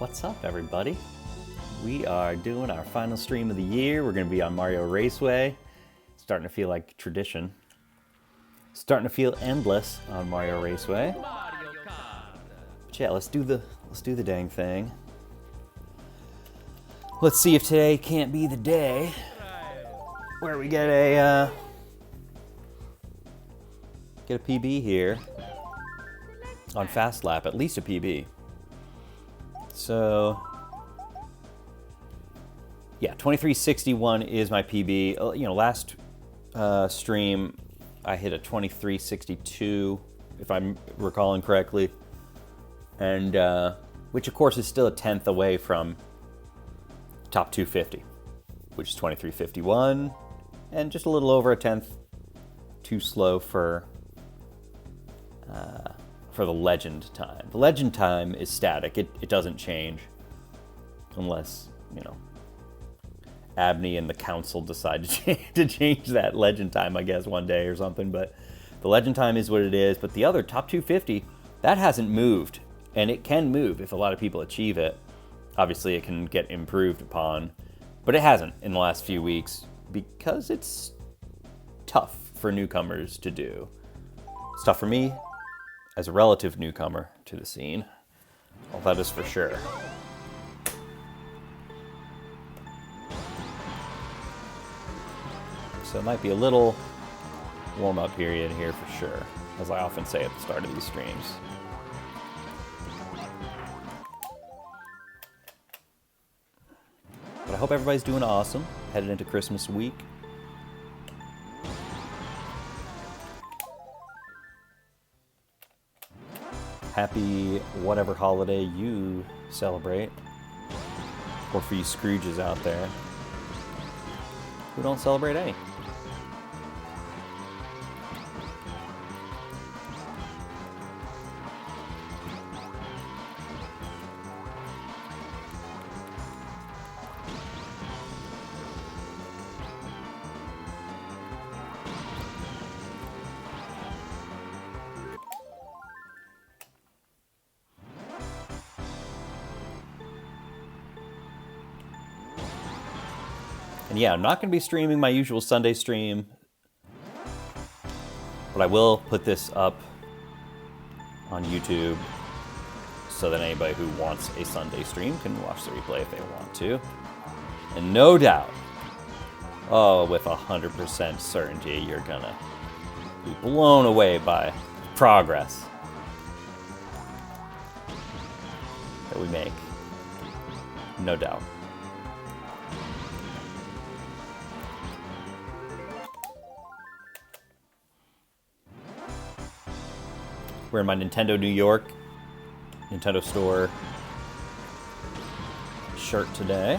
What's up, everybody? We are doing our final stream of the year. We're going to be on Mario Raceway. Starting to feel like tradition. Starting to feel endless on Mario Raceway. But yeah, let's do the dang thing. Let's see if today can't be the day where we get a PB here on Fast Lap, at least a PB. So, yeah, 2361 is my PB. You know, last stream I hit a 2362, if I'm recalling correctly, and which of course is still a tenth away from top 250, which is 2351, and just a little over a tenth too slow for the legend time. The legend time is static. It doesn't change unless, you know, Abney and the council decide to change that legend time, I guess, one day or something. But the legend time is what it is. But the other, top 250, that hasn't moved. And it can move if a lot of people achieve it. Obviously, it can get improved upon. But it hasn't in the last few weeks because it's tough for newcomers to do. It's tough for me as a relative newcomer to the scene. Well, that is for sure. So it might be a little warm-up period here for sure, as I often say at the start of these streams. But I hope everybody's doing awesome, headed into Christmas week. Happy whatever holiday you celebrate, or for you Scrooges out there who don't celebrate any. And yeah, I'm not going to be streaming my usual Sunday stream, but I will put this up on YouTube so that anybody who wants a Sunday stream can watch the replay if they want to. And no doubt, with 100% certainty, you're going to be blown away by progress that we make. No doubt. Wearing my Nintendo New York Nintendo Store shirt today.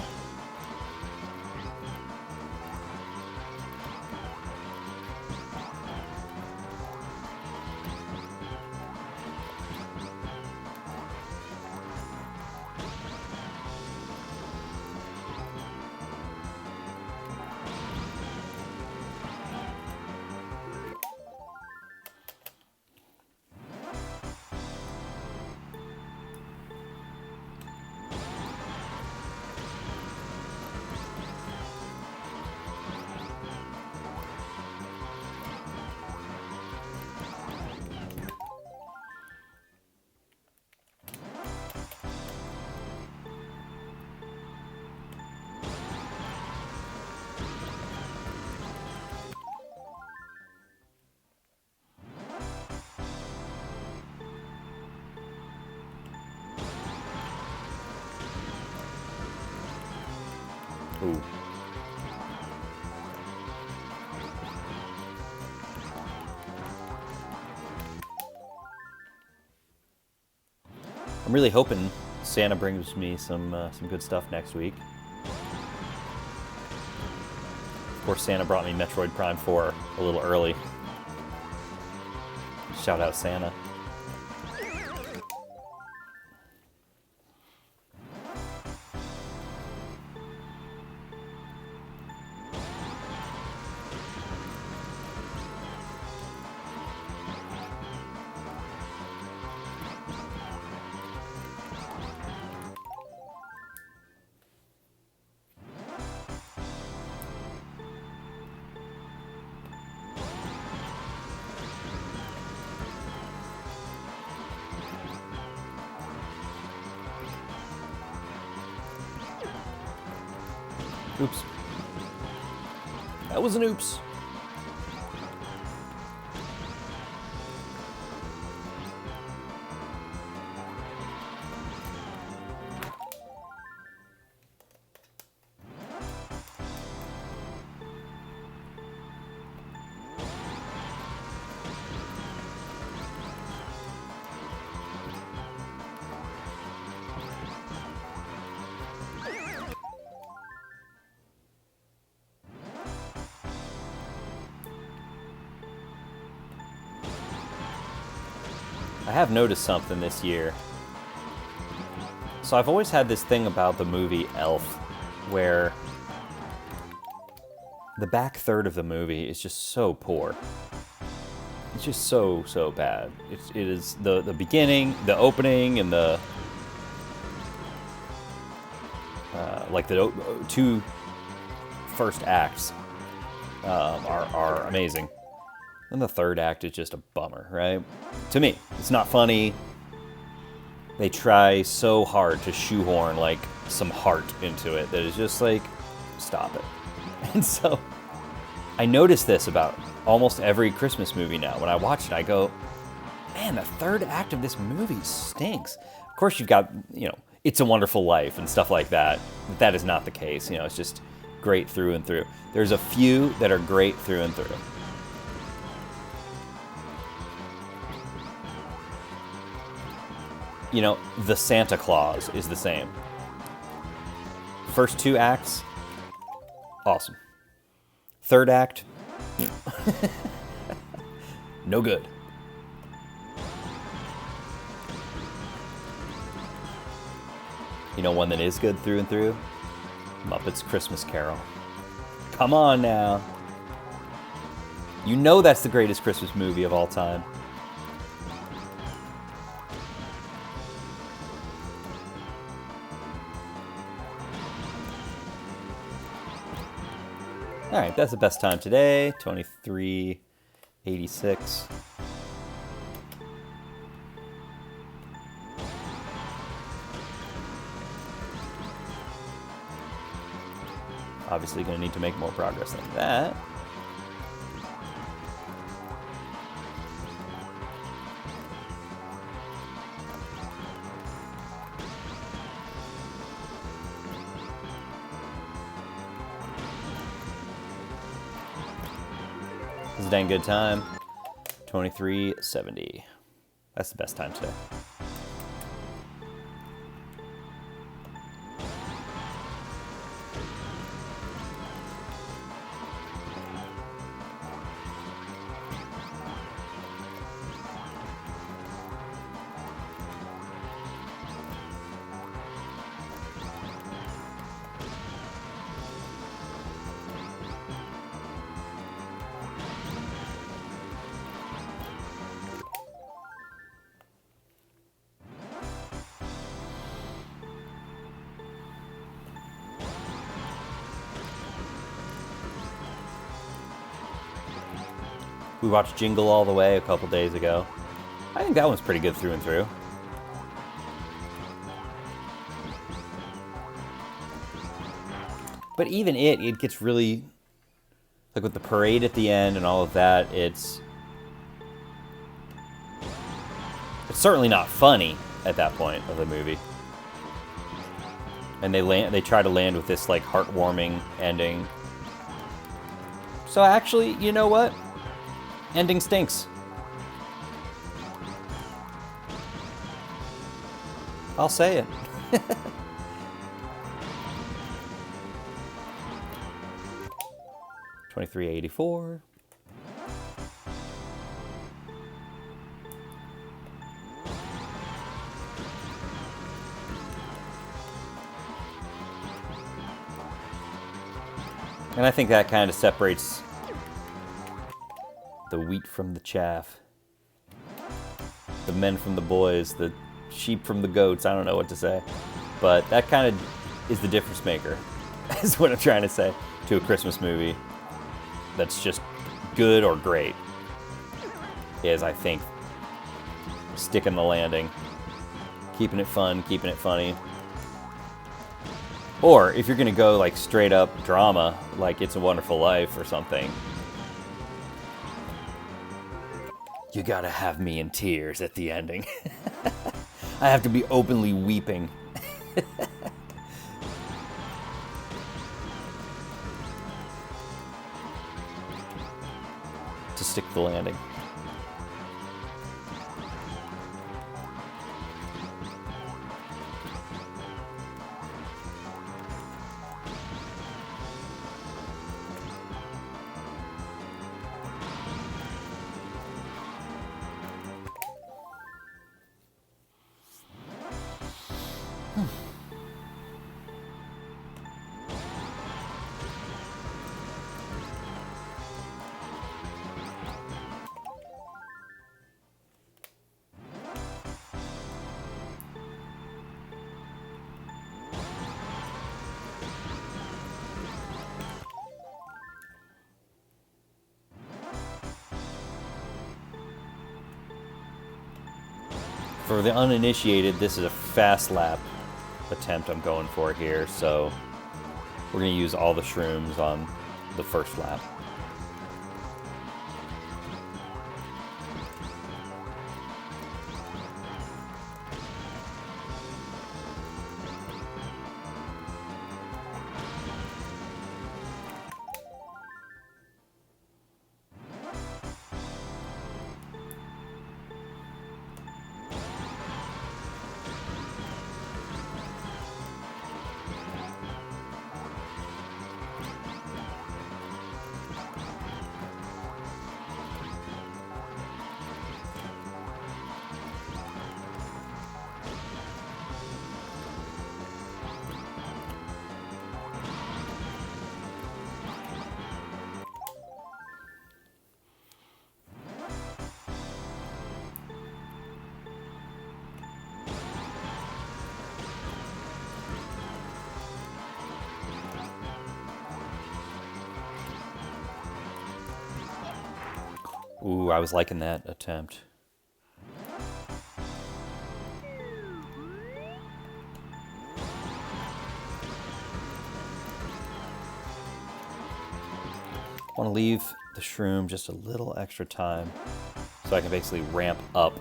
Ooh. I'm really hoping Santa brings me some good stuff next week. Of course, Santa brought me Metroid Prime 4 a little early. Shout out Santa. Oops. That was an oops. I have noticed something this year. So I've always had this thing about the movie Elf, where the back third of the movie is just so poor. It's just so bad. It is the beginning, the opening, and the like the two first acts are amazing. And the third act is just a bummer, right? To me, it's not funny. They try so hard to shoehorn like some heart into it that is just like, stop it. And so I notice this about almost every Christmas movie now. When I watch it, I go, man, the third act of this movie stinks. Of course, you've got, It's a Wonderful Life and stuff like that. But that is not the case. It's just great through and through. There's a few that are great through and through. The Santa Claus is the same. First two acts, awesome. Third act, no good. One that is good through and through? Muppets Christmas Carol. Come on now. That's the greatest Christmas movie of all time. All right, that's the best time today, 23:86. Obviously going to need to make more progress than that. This is a dang good time. 23:70. That's the best time today. We watched Jingle All the Way a couple days ago. I think that one's pretty good through and through. But even it gets really, like with the parade at the end and all of that, it's certainly not funny at that point of the movie. And they try to land with this like heartwarming ending. So actually, you know what? Ending stinks. I'll say it. 2384. And I think that kind of separates the wheat from the chaff, the men from the boys, the sheep from the goats. I don't know what to say, but that kind of is the difference maker, is what I'm trying to say, to a Christmas movie that's just good or great, is, I think, sticking the landing, keeping it fun, keeping it funny. Or if you're gonna go like straight up drama, like It's a Wonderful Life or something, you gotta have me in tears at the ending. I have to be openly weeping. To stick the landing. For the uninitiated, this is a fast lap attempt I'm going for here, so we're going to use all the shrooms on the first lap. Ooh, I was liking that attempt. I want to leave the shroom just a little extra time so I can basically ramp up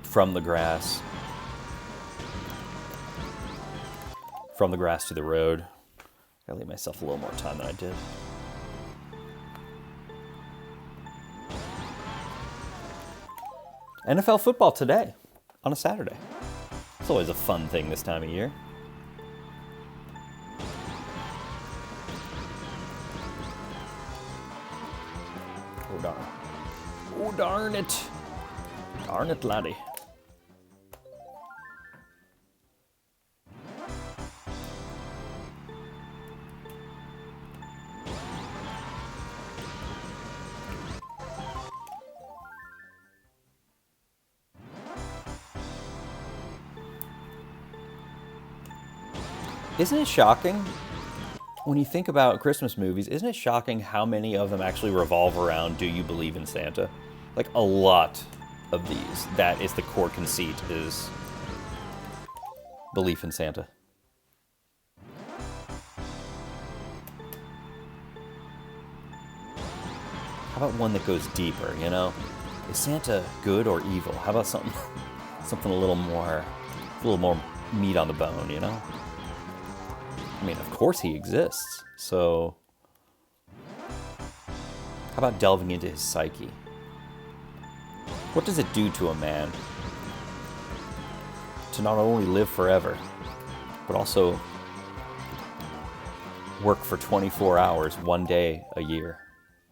from the grass to the road. Gotta leave myself a little more time than I did. NFL football today, on a Saturday. It's always a fun thing this time of year. Oh darn. Oh darn it. Darn it, laddie. Isn't it shocking when you think about Christmas movies? Isn't it shocking how many of them actually revolve around do you believe in Santa? Like a lot of these, that is the core conceit, is belief in Santa. How about one that goes deeper, you know? Is Santa good or evil? How about something a little more meat on the bone, you know? I mean, of course he exists, so how about delving into his psyche? What does it do to a man to not only live forever, but also work for 24 hours, one day a year?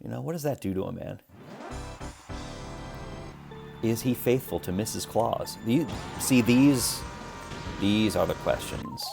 You know, what does that do to a man? Is he faithful to Mrs. Claus? These are the questions.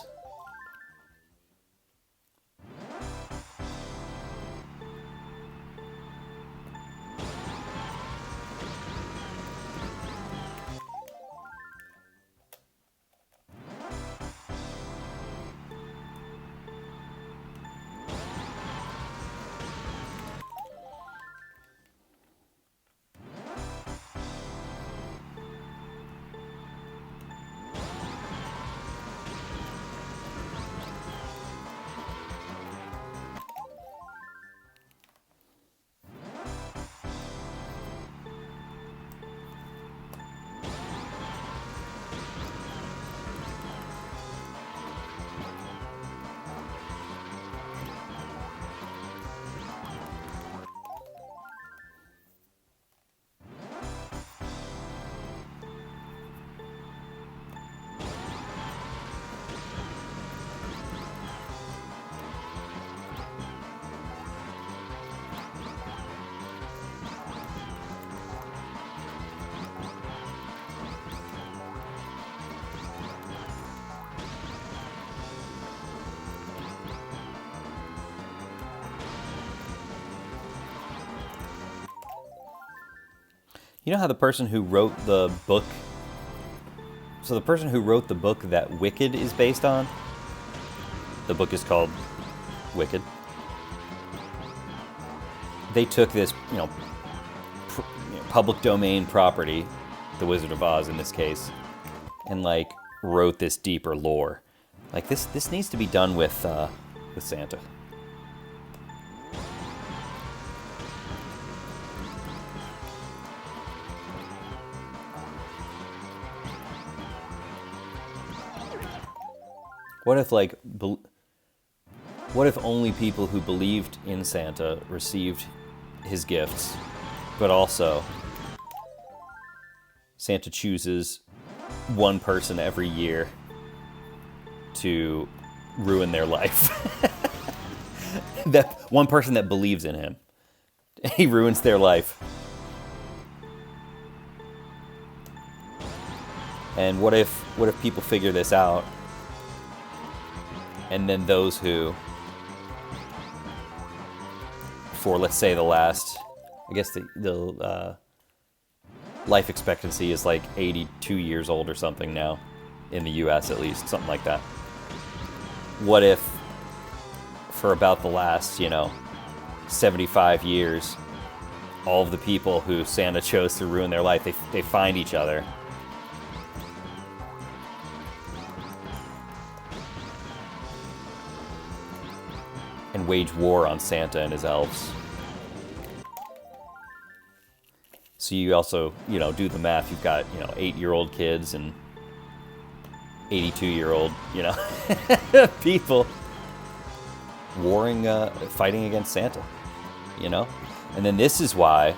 You know how the person who wrote the book... So the person who wrote the book that Wicked is based on, the book is called Wicked. They took this, public domain property, the Wizard of Oz in this case, and like wrote this deeper lore. Like this needs to be done with Santa. What if what if only people who believed in Santa received his gifts, but also Santa chooses one person every year to ruin their life. That one person that believes in him. He ruins their life. And what if people figure this out, and then those who, for let's say the last, I guess the life expectancy is like 82 years old or something now, in the US at least, something like that. What if for about the last, 75 years, all of the people who Santa chose to ruin their life, they find each other. And wage war on Santa and his elves. So you also, do the math. You've got, 8-year-old kids and 82-year-old, people warring, fighting against Santa, And then this is why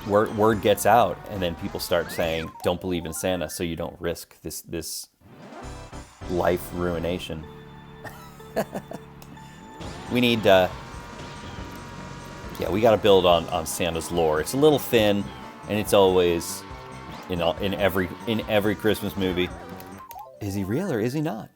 word gets out, and then people start saying, don't believe in Santa, so you don't risk this life ruination. We need, we got to build on Santa's lore. It's a little thin, and it's always in every Christmas movie. Is he real or is he not?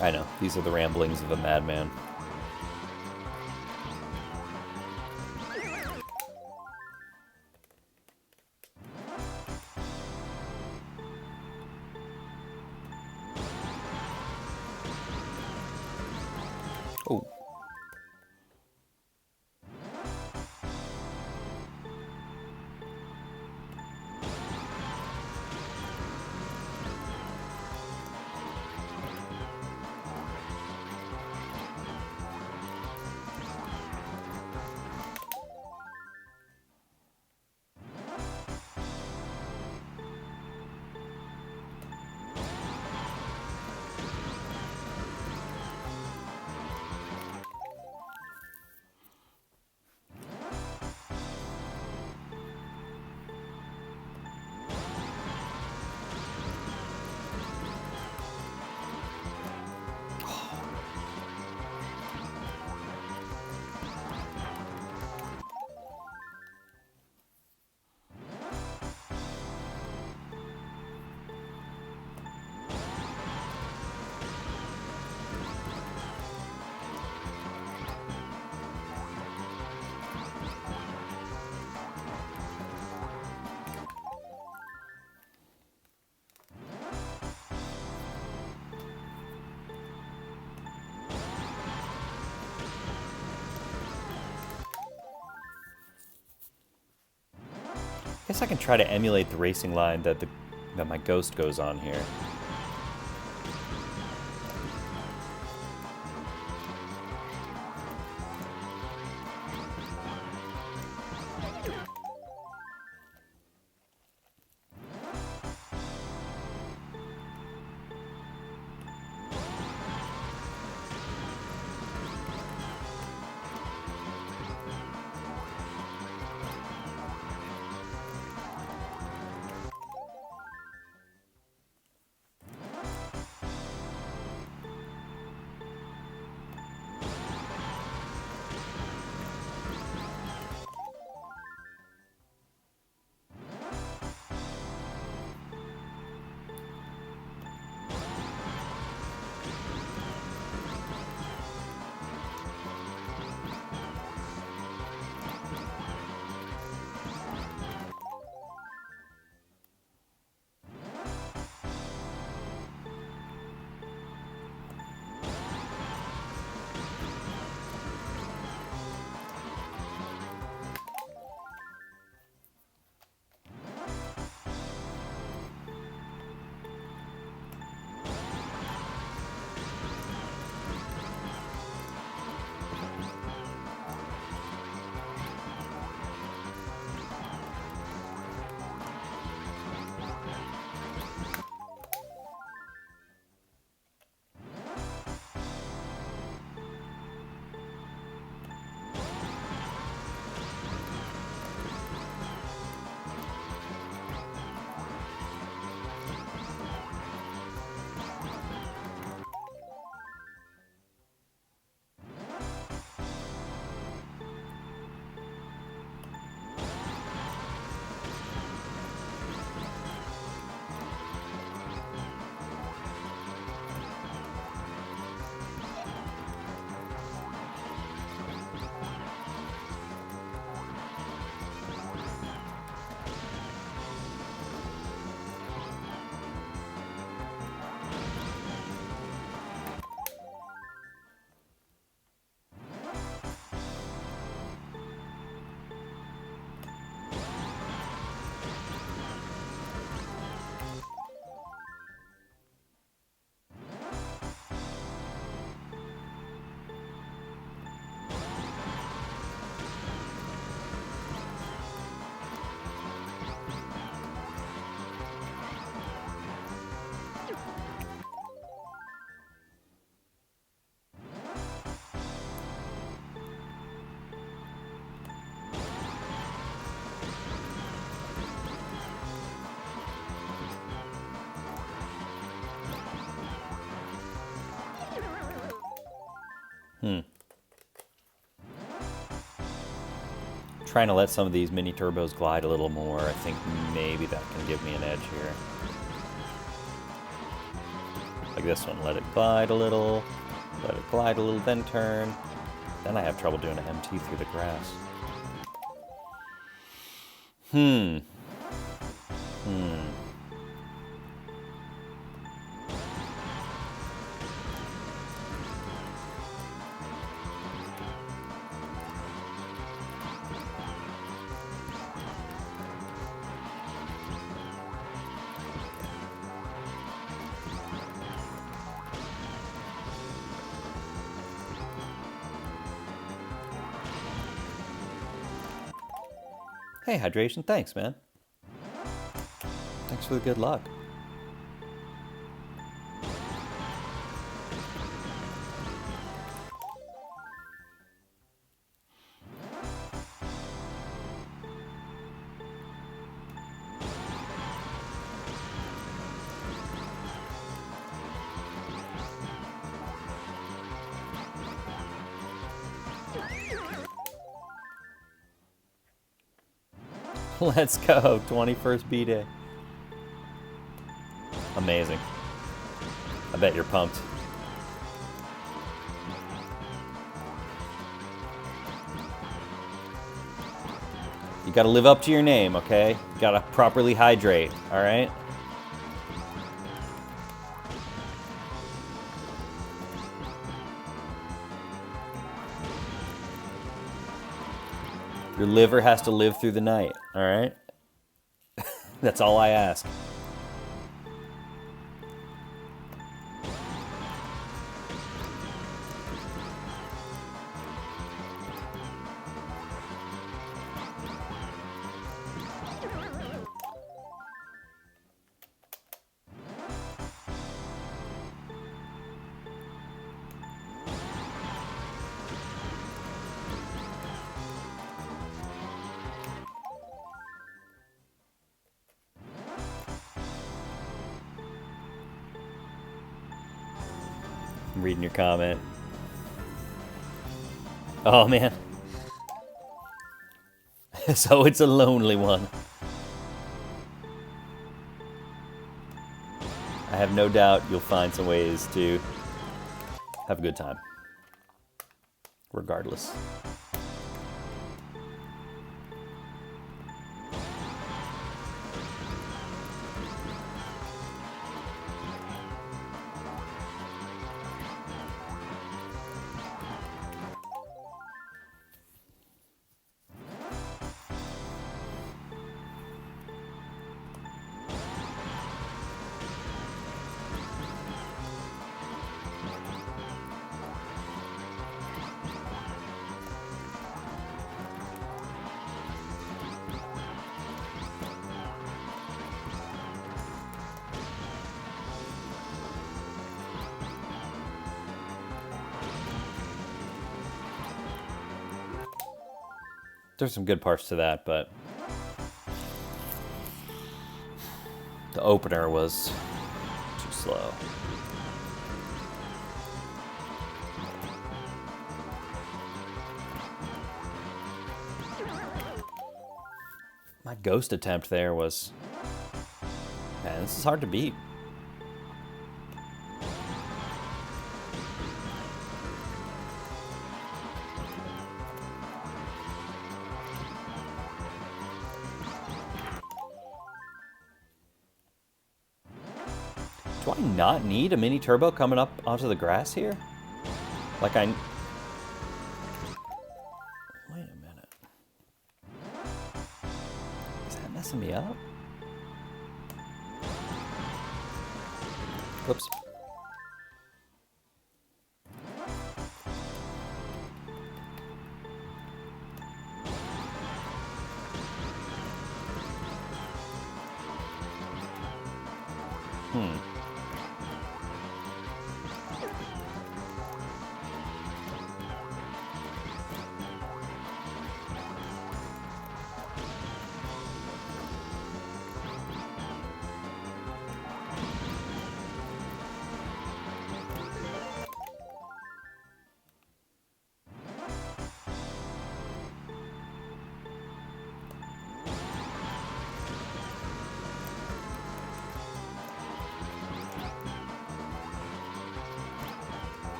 I know, these are the ramblings of a madman. Oh. I guess I can try to emulate the racing line that my ghost goes on here. Trying to let some of these mini turbos glide a little more. I think maybe that can give me an edge here. Like this one, let it glide a little, let it glide a little, then turn. Then I have trouble doing an MT through the grass. Hey, Hydration, thanks, man. Thanks for the good luck. Let's go, 21st B-Day. Amazing. I bet you're pumped. You gotta live up to your name, okay? You gotta properly hydrate, alright? Your liver has to live through the night, alright? That's all I ask. I'm reading your comment. Oh, man. So it's a lonely one. I have no doubt you'll find some ways to have a good time. Regardless. There's some good parts to that, but the opener was too slow. My ghost attempt there was... Man, this is hard to beat. Do I not need a mini turbo coming up onto the grass here? Like I... Wait a minute. Is that messing me up? Whoops.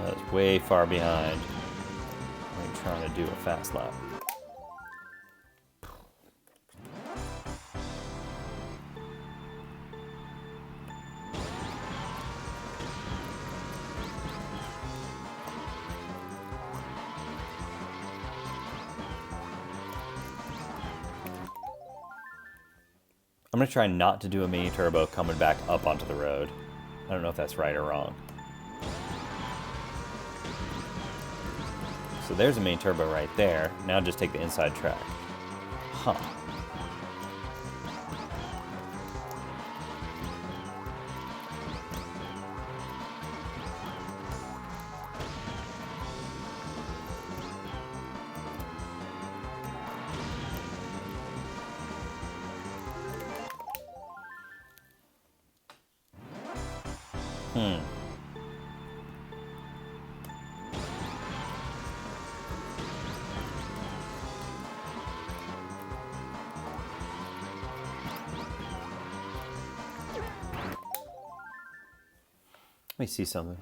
That was way far behind. I'm trying to do a fast lap. I'm going to try not to do a mini turbo coming back up onto the road. I don't know if that's right or wrong. So there's a mini turbo right there. Now just take the inside track. Huh. Let me see something.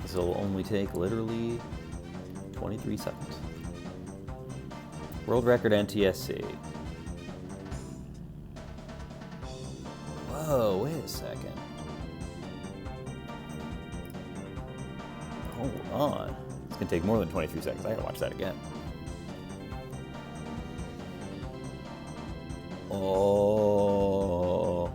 This will only take literally 23 seconds. World record NTSC. Whoa, wait a second. Hold on. It's gonna take more than 23 seconds. I gotta watch that again. Oh.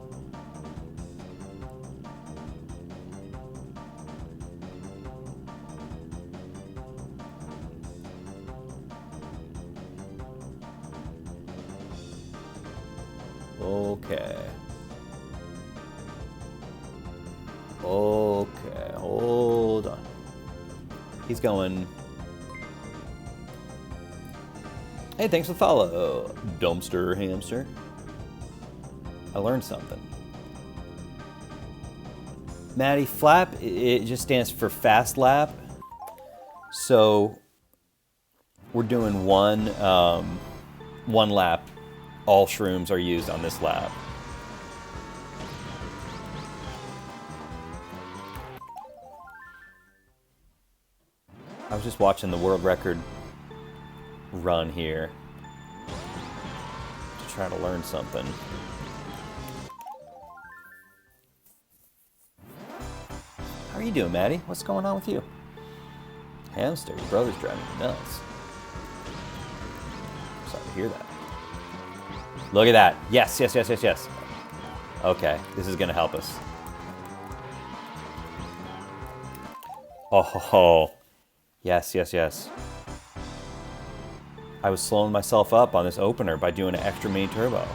Okay. Okay, hold on. He's going. Hey, thanks for the follow, Dumpster Hamster. I learned something. Maddie, flap, it just stands for fast lap. So we're doing one lap. All shrooms are used on this lap. I was just watching the world record run here to try to learn something. How are you doing, Maddie? What's going on with you? Hamster, your brother's driving you nuts. Sorry to hear that. Look at that. Yes, yes, yes, yes, yes. Okay, this is going to help us. Oh, yes, yes, yes. I was slowing myself up on this opener by doing an extra mini turbo.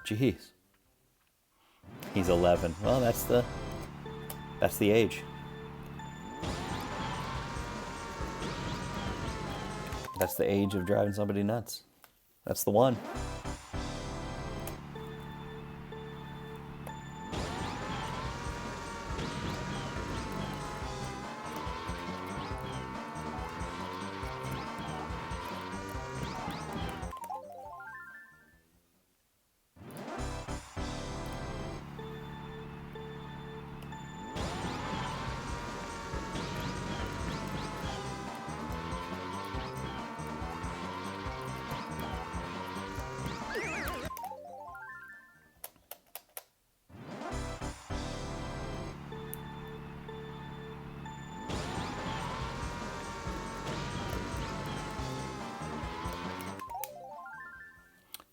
Jeez. He's 11. Well, that's the age. That's the age of driving somebody nuts. That's the one.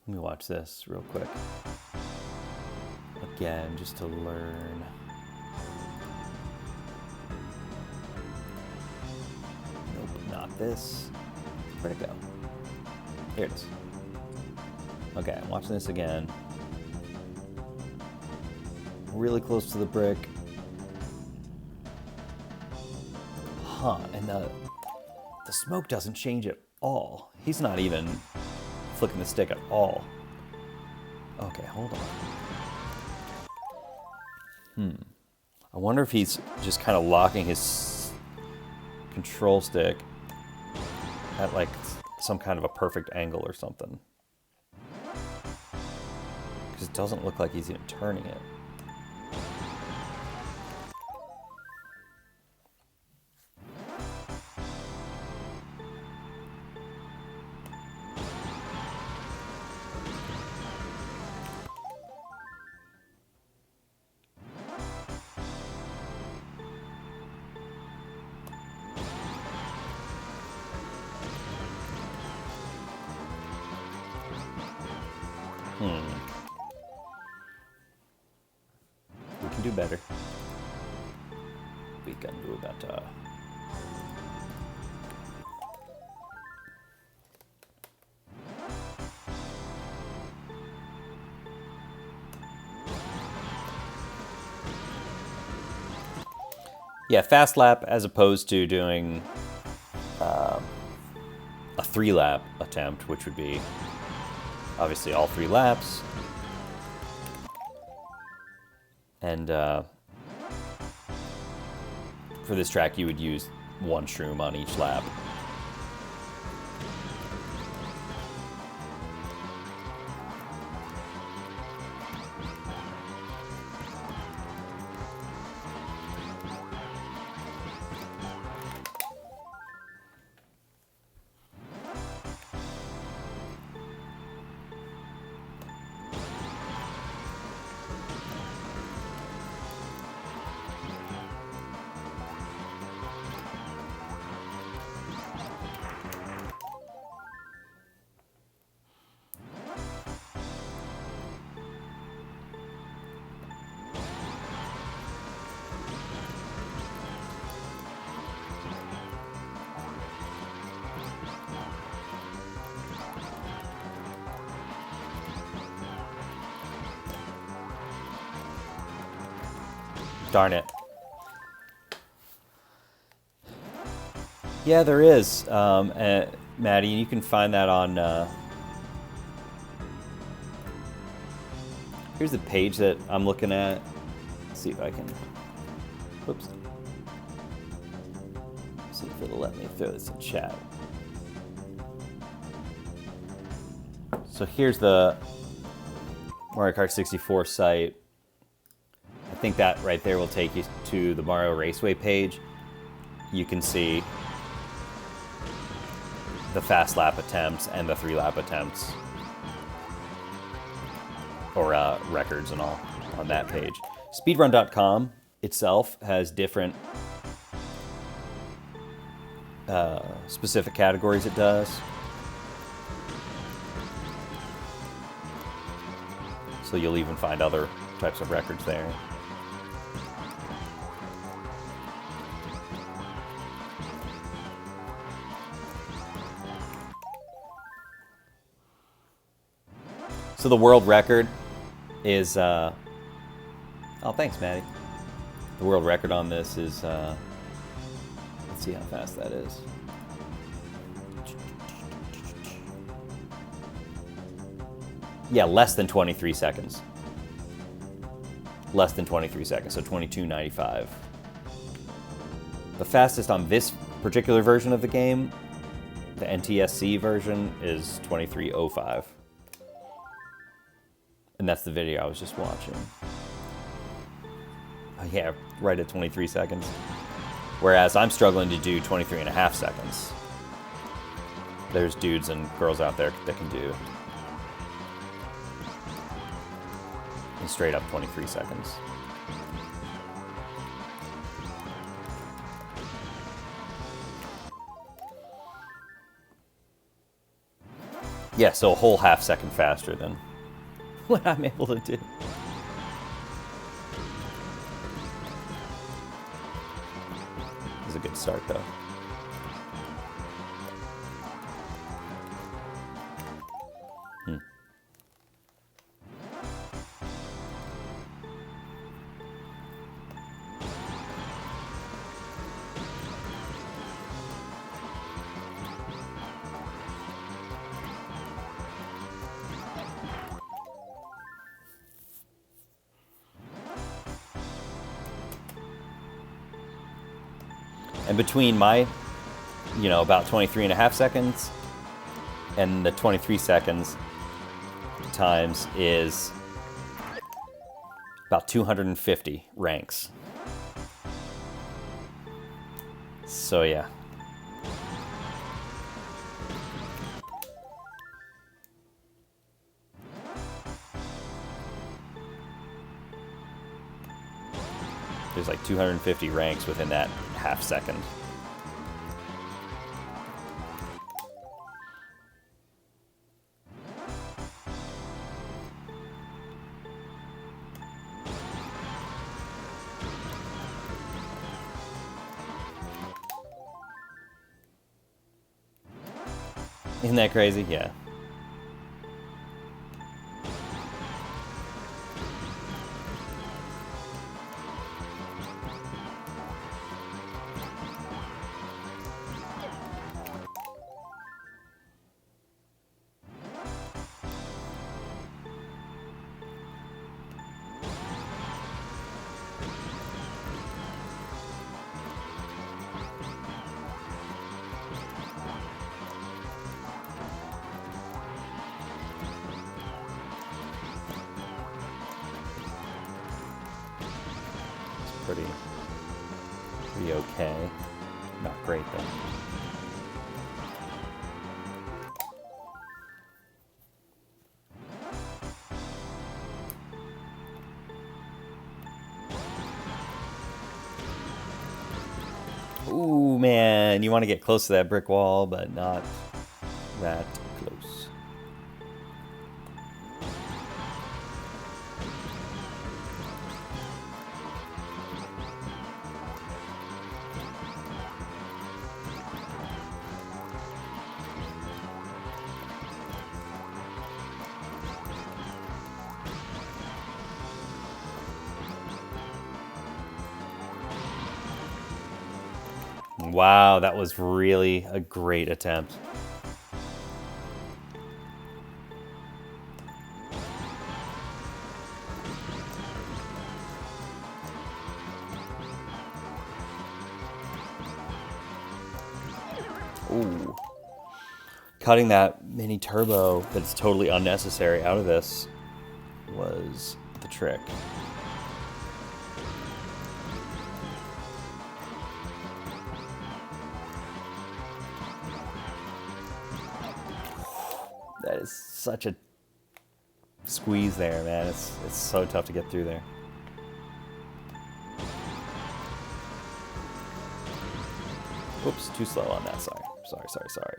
Let me watch this real quick. Again, just to learn. Nope, not this. Where'd it go? Here it is. Okay, I'm watching this again. Really close to the brick. Huh, and the smoke doesn't change at all. He's not even flicking the stick at all. Okay, hold on. I wonder if he's just kind of locking his control stick at like some kind of a perfect angle or something. Because it doesn't look like he's even turning it. We can do better. We can do better. Yeah, fast lap as opposed to doing a 3-lap attempt, which would be obviously all 3 laps. And for this track, you would use 1 shroom on each lap. Darn it. Yeah, there is, Maddie. You can find that on... Here's the page that I'm looking at. Let's see if I can... Whoops. See if it'll let me throw this in chat. So here's the Mario Kart 64 site. I think that right there will take you to the Mario Raceway page. You can see the fast lap attempts and the 3-lap attempts, or records and all on that page. Speedrun.com itself has different specific categories it does. So you'll even find other types of records there. So the world record is, oh, thanks, Maddie. The world record on this is, let's see how fast that is. Yeah, less than 23 seconds. Less than 23 seconds, so 22:95. The fastest on this particular version of the game, the NTSC version, is 23:05. And that's the video I was just watching. Oh, yeah, right at 23 seconds. Whereas I'm struggling to do 23.5 seconds. There's dudes and girls out there that can do in straight up 23 seconds. Yeah, so a whole half second faster than what I'm able to do. This is a good start, though. And between my, about 23.5 seconds and the 23 seconds times is about 250 ranks. So yeah. There's like 250 ranks within that half second. Isn't that crazy? Yeah. Pretty okay. Not great though. Ooh, man, you want to get close to that brick wall, but not that close. Wow, that was really a great attempt. Ooh. Cutting that mini turbo that's totally unnecessary out of this was the trick. That is such a squeeze there, man. It's so tough to get through there. Oops, too slow on that.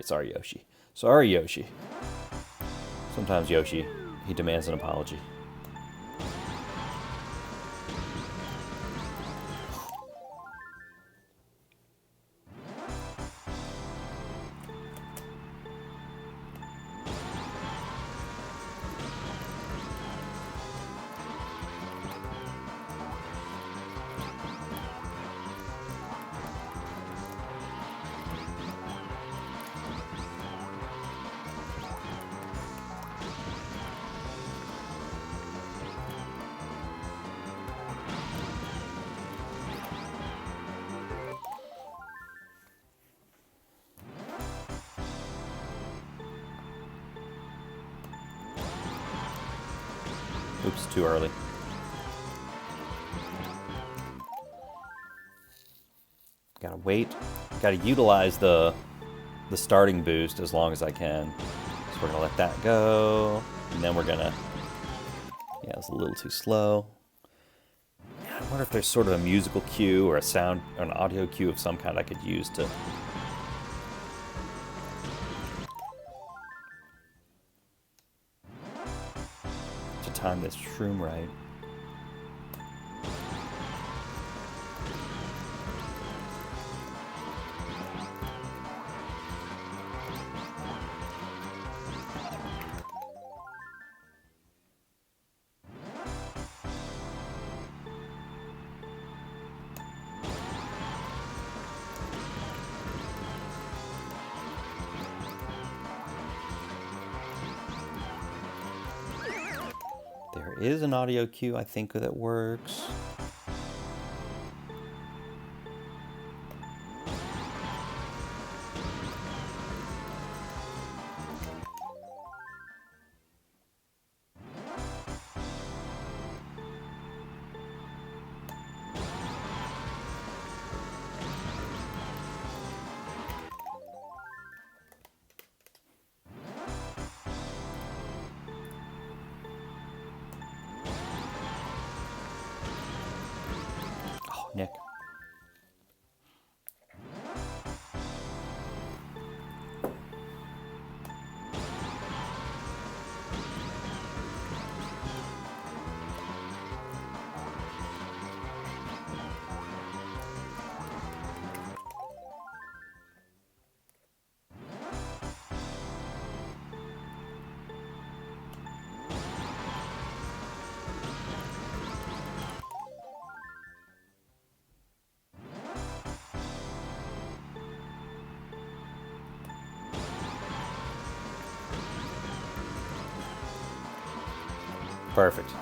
Sorry, Yoshi. Sorry, Yoshi. Sometimes Yoshi, he demands an apology. Oops, too early. Gotta wait. Gotta utilize the starting boost as long as I can. So we're gonna let that go. And then we're gonna... Yeah, it's a little too slow. I wonder if there's sort of a musical cue or a sound or an audio cue of some kind I could use to... time this shroom right. There is an audio cue, I think, that works. Nick. Perfect.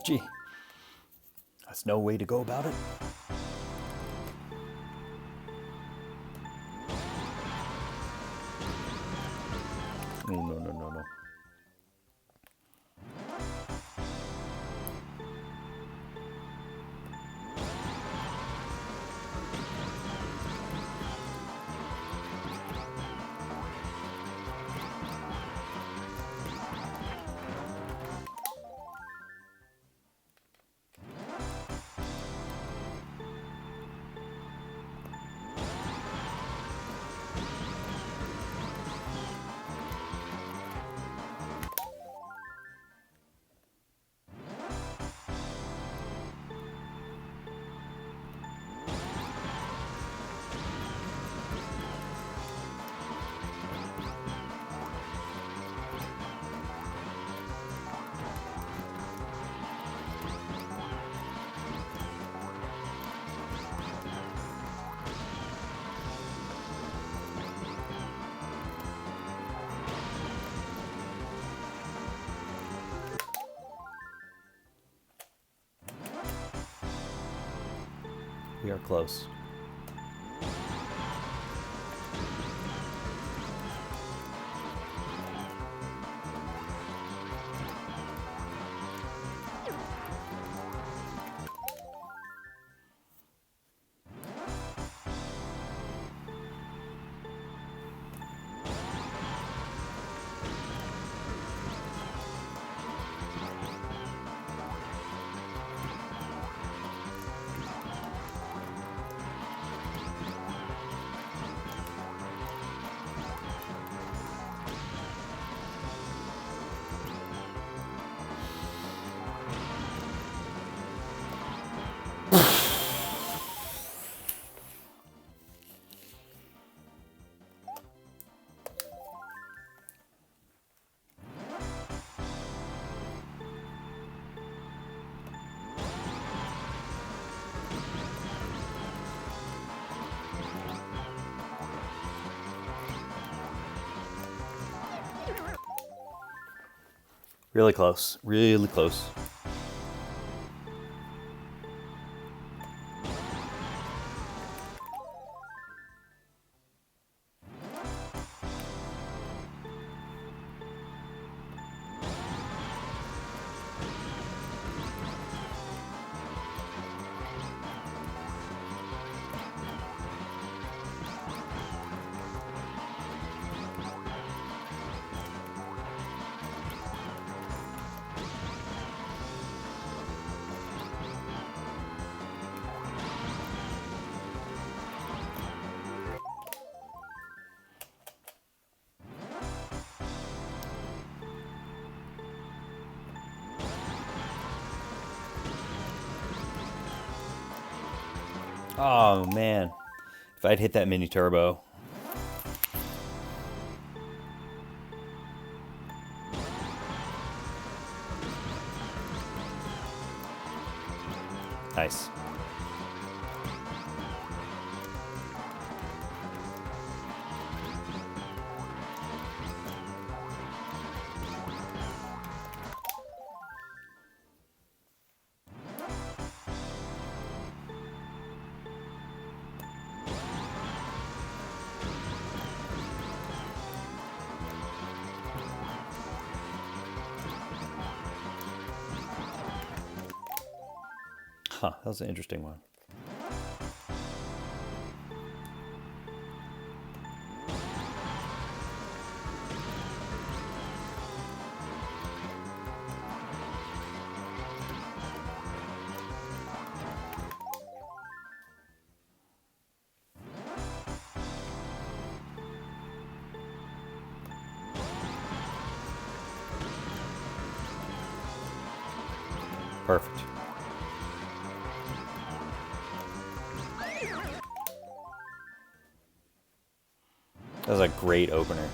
Gee, that's no way to go about it. Oh, no, no, no, no. We are close. Really close. Really close. Oh, man. If I'd hit that mini turbo. Nice. Huh, that was an interesting one. Perfect. That was a great opener.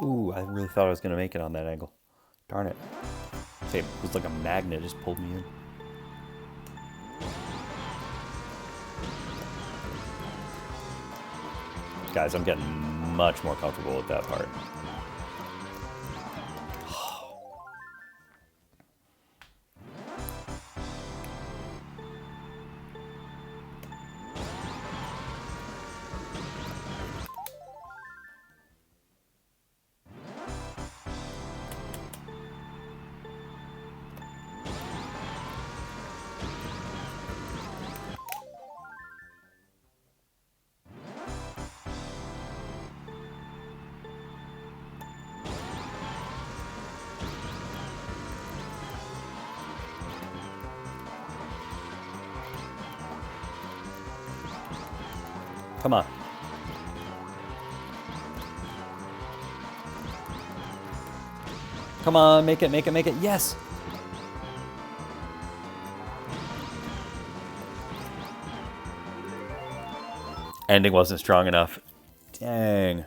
Ooh, I really thought I was going to make it on that angle. Darn it. It was like a magnet, just pulled me in. Guys, I'm getting much more comfortable with that part. Come on. Come on, make it, make it, make it. Yes! Ending wasn't strong enough. Dang.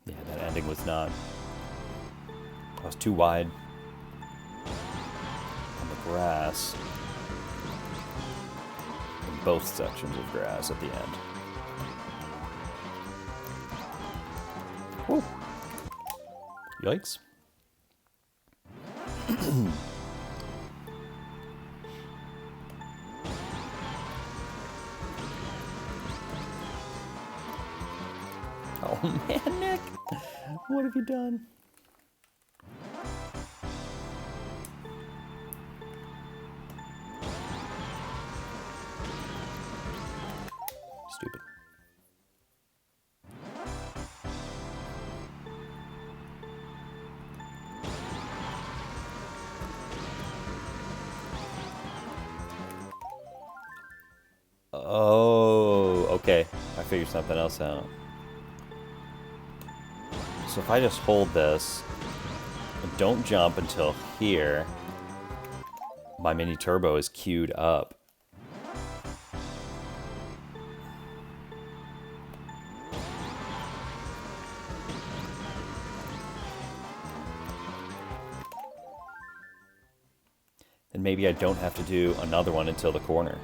Yeah, that ending was not. I was too wide on the grass. In both sections of grass at the end. Whew. Yikes. Oh man, Nick. What have you done? Stupid. Oh, okay. I figured something else out. So if I just hold this and don't jump until here, my mini turbo is queued up. And maybe I don't have to do another one until the corner.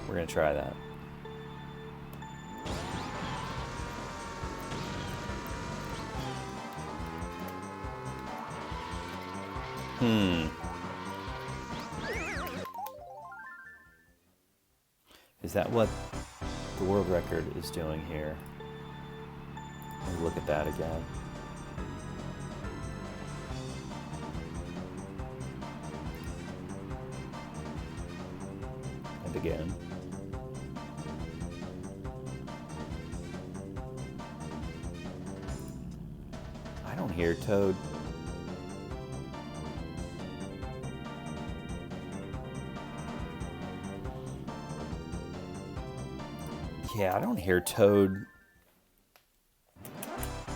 We're gonna try that. Is that what the world record is doing here? Let me look at that again. And again. I don't hear Toad. Yeah, I don't hear Toad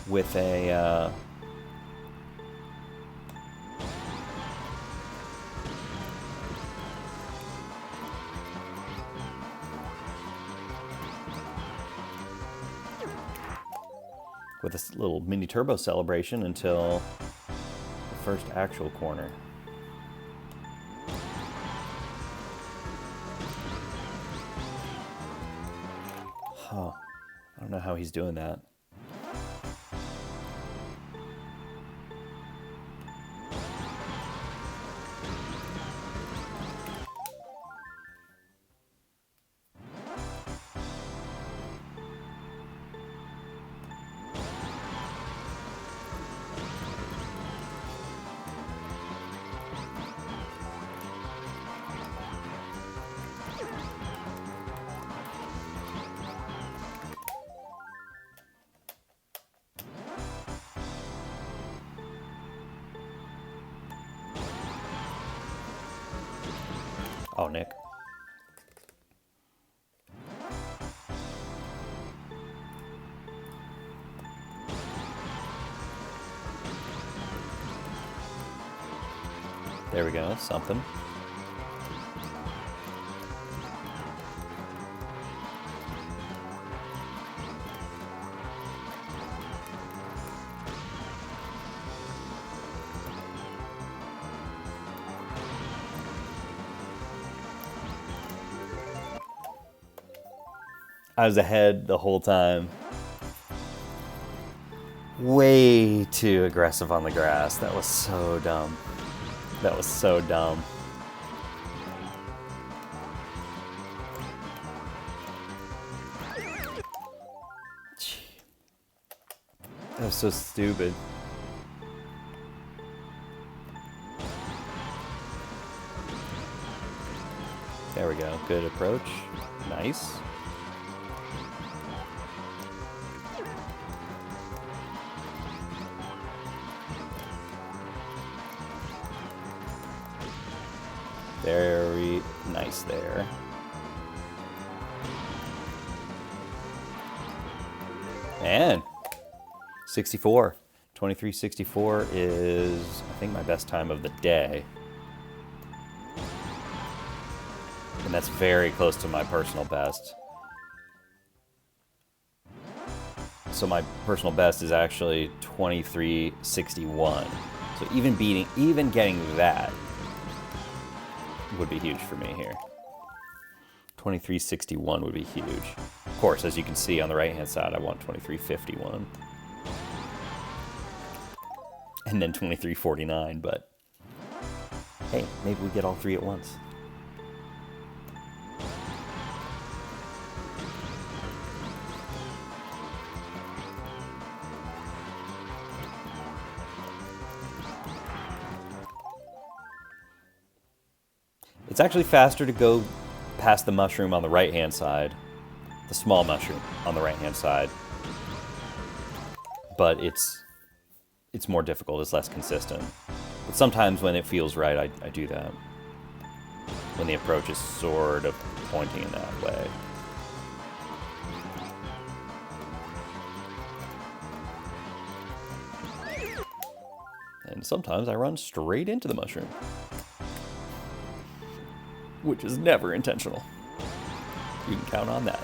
with a with this little mini turbo celebration until the first actual corner. Huh. I don't know how he's doing that. Oh, Nick. There we go, something. I was ahead the whole time. Way too aggressive on the grass. That was so dumb. That was so dumb. That was so stupid. There we go. Good approach. Nice. Very nice there. And 64. 23:64 is, I think, my best time of the day. And that's very close to my personal best. So my personal best is actually 23:61. So even getting that would be huge for me here. 23:61 would be huge. Of course, as you can see on the right-hand side, I want 23:51. And then 23:49, but Hey, maybe we get all three at once. It's actually faster to go past the mushroom on the right-hand side, the small mushroom on the right-hand side, but it's more difficult, it's less consistent. But sometimes when it feels right, I do that. When the approach is sort of pointing in that way. And sometimes I run straight into the mushroom, which is never intentional. You can count on that.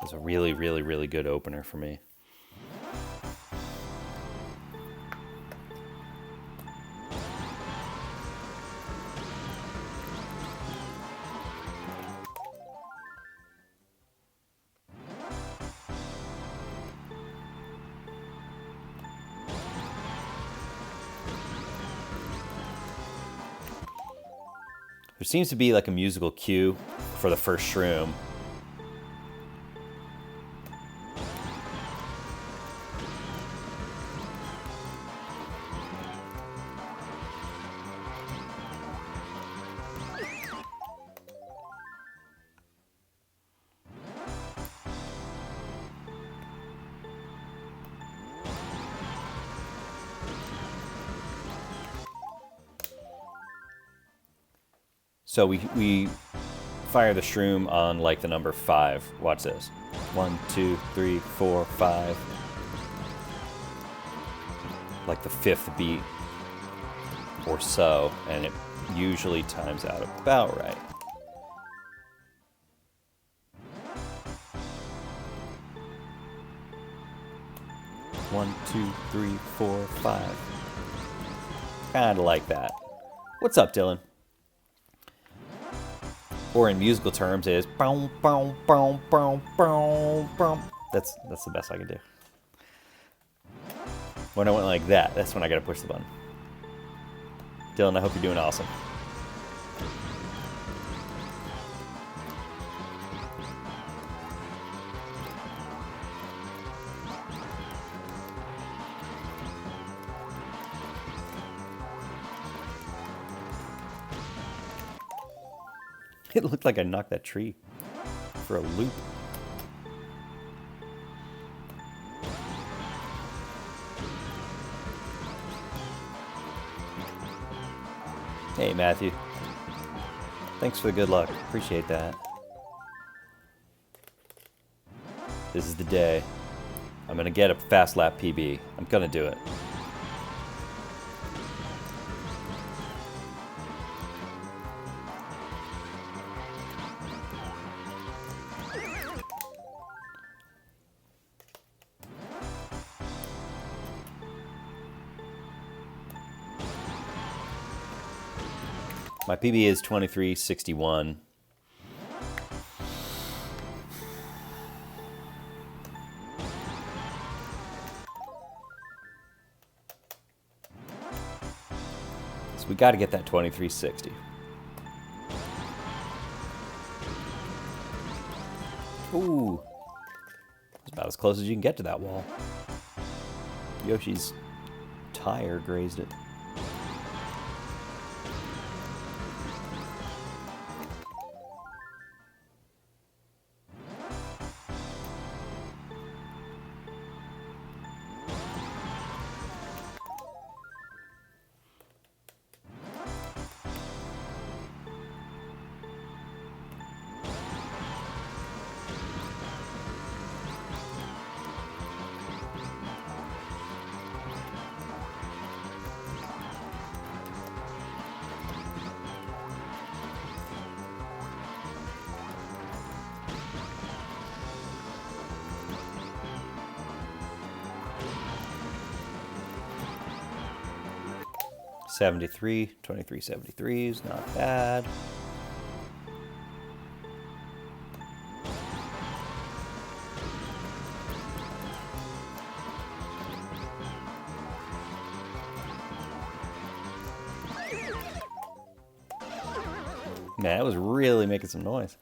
It's a really, really, really good opener for me. There seems to be like a musical cue for the first shroom. So we fire the shroom on like the number 5. Watch this. 1, 2, 3, 4, 5. Like the 5th beat or so, and it usually times out about right. One, 2, 3, 4, 5. Kinda like that. What's up, Dylan? Or in musical terms is boom, boom, boom, boom, boom, boom. That's the best I can do. When I went like that, that's when I gotta push the button. Dylan, I hope you're doing awesome. It looked like I knocked that tree for a loop. Hey, Matthew. Thanks for the good luck. Appreciate that. This is the day. I'm going to get a fast lap PB. I'm going to do it. My PB is 23:61. So we got to get that 23:60. Ooh. That's about as close as you can get to that wall. Yoshi's tire grazed it. 73, 23 73s, not bad. Man, that was really making some noise.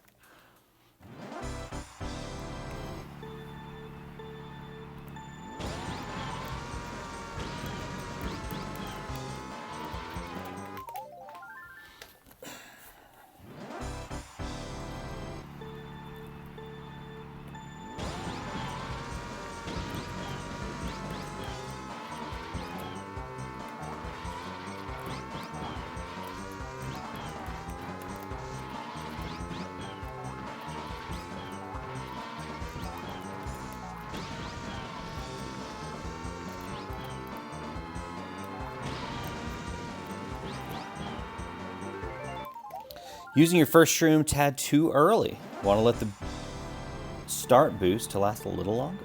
Using your first shroom tad too early. Want to let the start boost to last a little longer.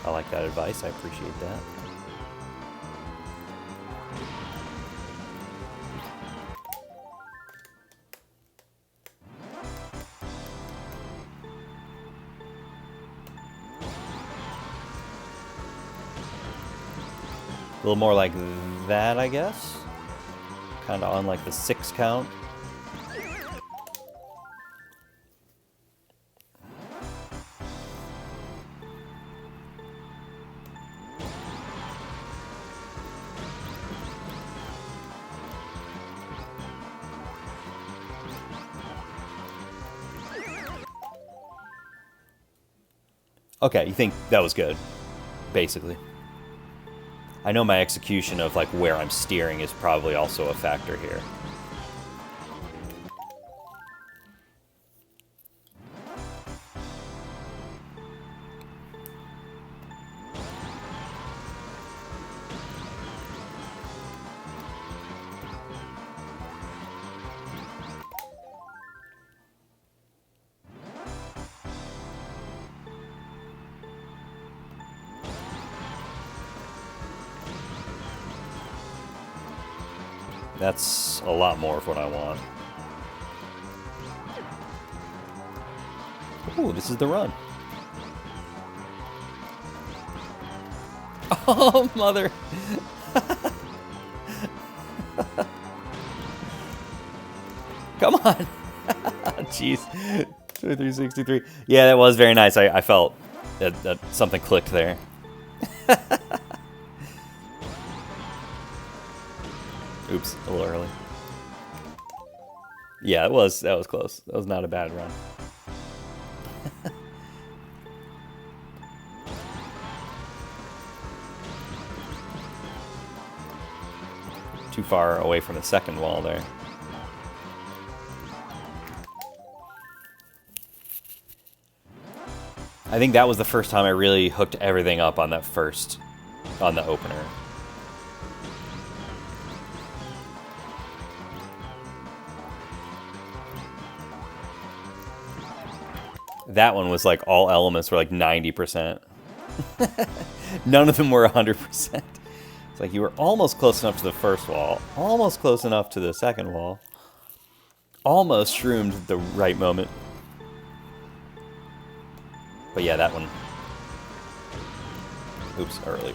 I like that advice. I appreciate that. A little more like that, I guess. Kind of on like the 6 count. Okay, you think that was good, basically. I know my execution of like where I'm steering is probably also a factor here. That's a lot more of what I want. Ooh, this is the run. Oh, mother. Come on. Jeez. 2363. Yeah, that was very nice. I felt that something clicked there. Oops, a little early. Yeah, that was close. That was not a bad run. Too far away from the second wall there. I think that was the first time I really hooked everything up on that first, on the opener. That one was like all elements were like 90%. None of them were 100%. It's like you were almost close enough to the first wall, almost close enough to the second wall, almost shroomed at the right moment. But yeah, that one. Oops, early.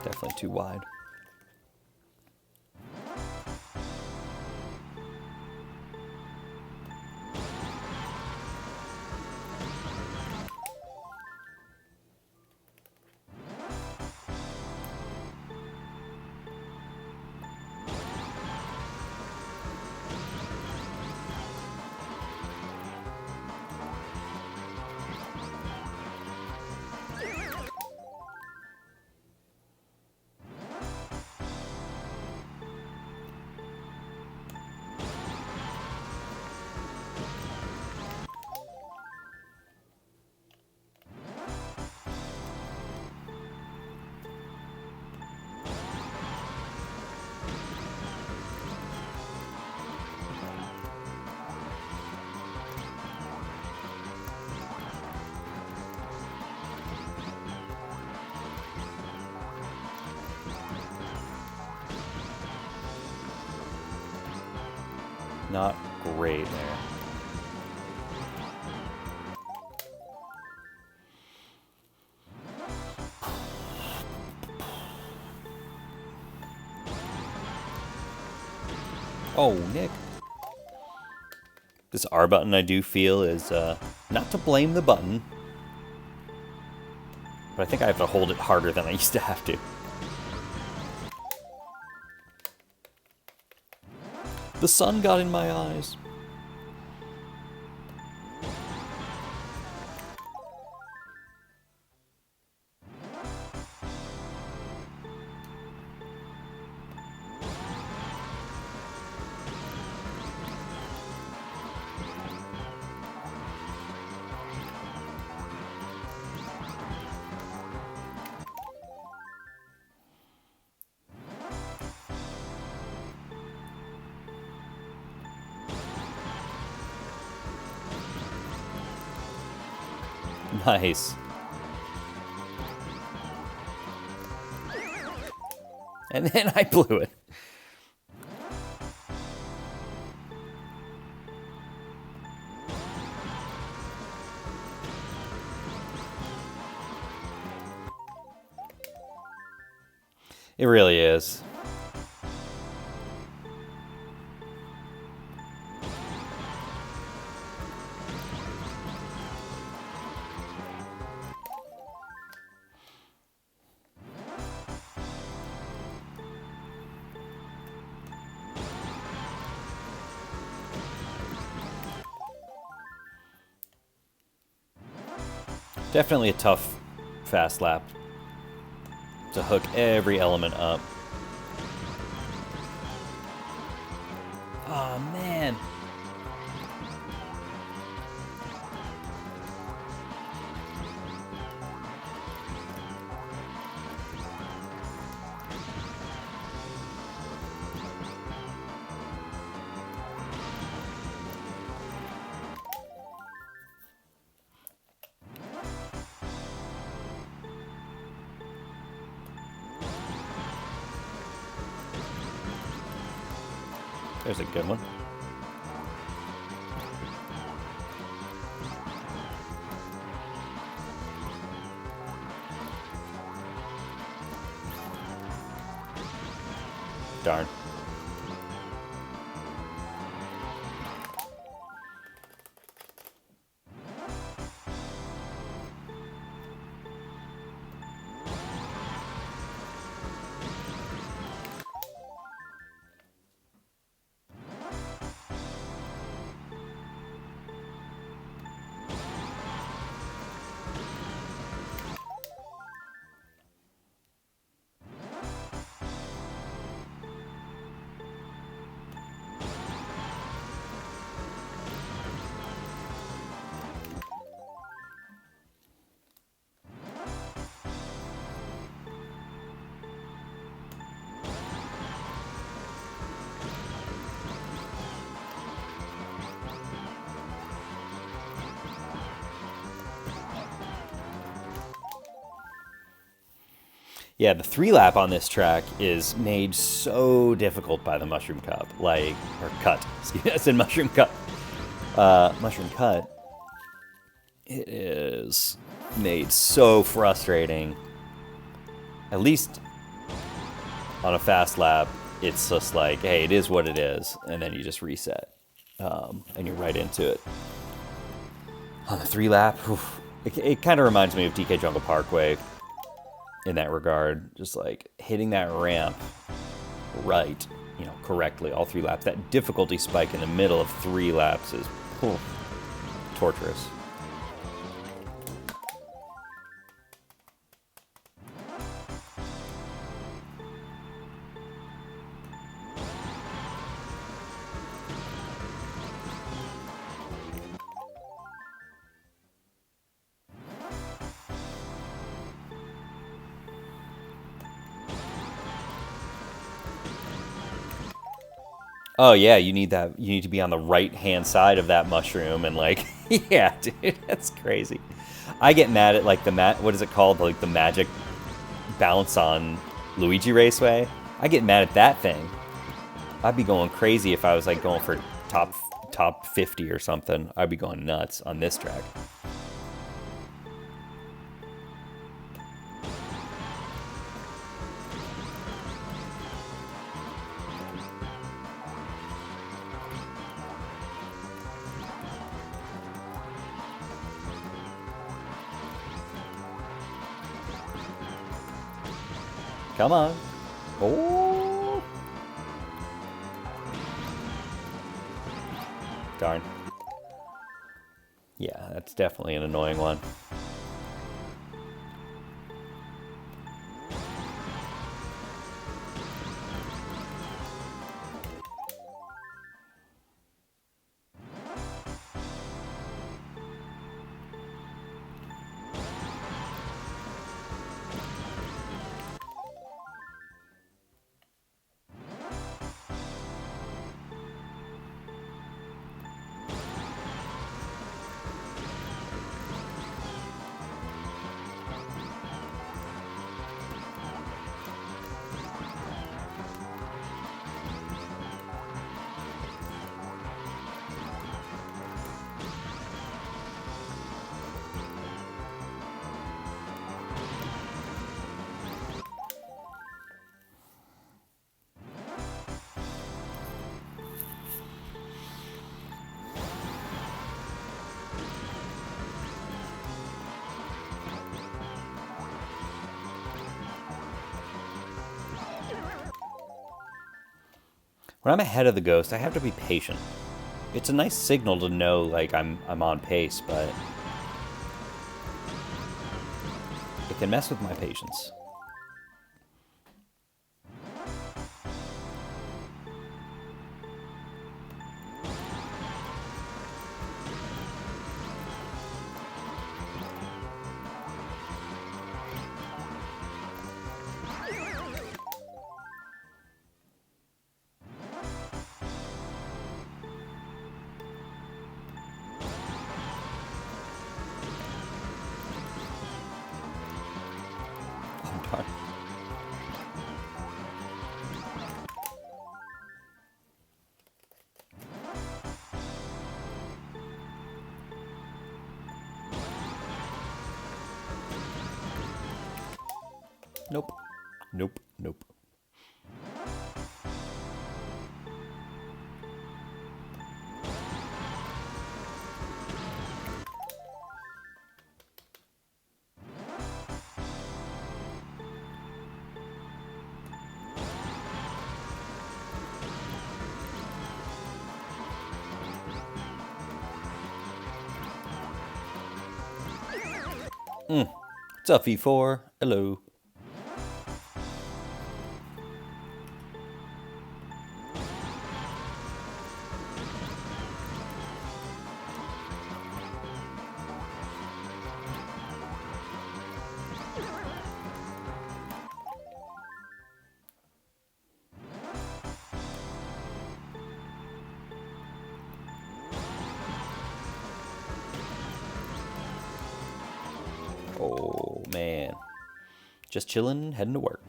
Definitely too wide. Not great there. Oh, Nick. This R button, I do feel, is not to blame the button, but I think I have to hold it harder than I used to have to. The sun got in my eyes. Nice. And then I blew it. It really is. Definitely a tough fast lap to hook every element up. Oh, man. There's a good one. Darn. Yeah, the 3-lap on this track is made so difficult by the Mushroom Cup. Like, or cut. Excuse me, I said Mushroom Cup. Mushroom Cut. It is made so frustrating. At least on a fast lap, it's just like, hey, it is what it is. And then you just reset. And you're right into it. On the 3-lap, it kind of reminds me of DK Jungle Parkway. In that regard, just like hitting that ramp right, correctly all 3 laps. That difficulty spike in the middle of 3 laps is torturous. Oh yeah, you need that. You need to be on the right-hand side of that mushroom, and like, yeah, dude, that's crazy. I get mad at like what is it called? Like the magic bounce on Luigi Raceway. I get mad at that thing. I'd be going crazy if I was like going for top 50 or something, I'd be going nuts on this track. Come on. Oh. Darn. Yeah, that's definitely an annoying one. When I'm ahead of the ghost, I have to be patient. It's a nice signal to know, like, I'm on pace, but it can mess with my patience. Nope. Nope. Nope. What's up, V4? Hello. Oh, man. Just chilling, heading to work.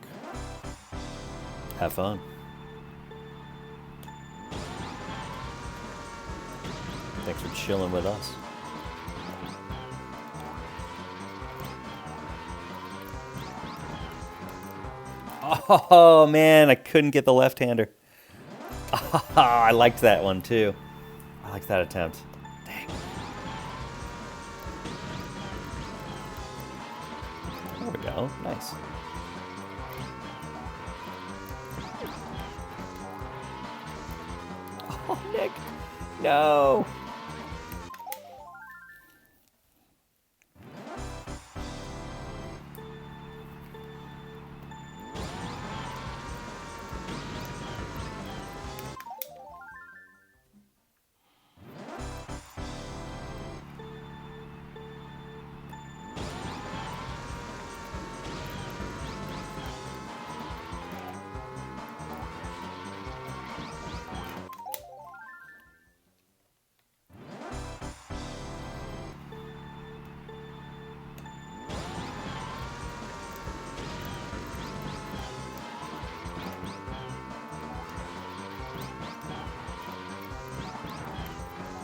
Have fun. Thanks for chilling with us. Oh, man, I couldn't get the left-hander. I liked that one, too. I liked that attempt. Dang. There we go. Nice. Oh, Nick. No.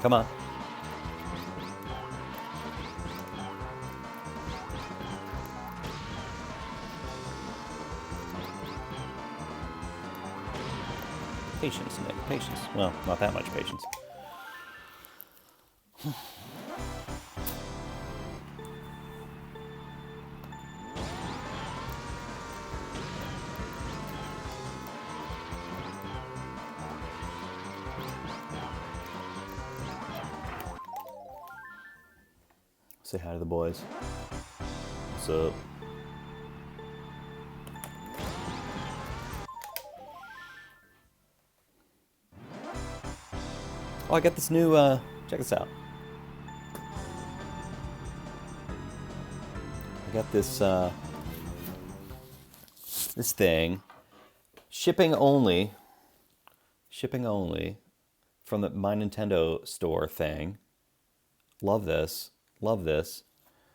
Come on. Patience, Nick. Patience. Well, not that much patience. Say hi to the boys. What's up? Oh, I got this new, check this out. I got this, this thing. Shipping only from the My Nintendo store thing. Love this. Love this.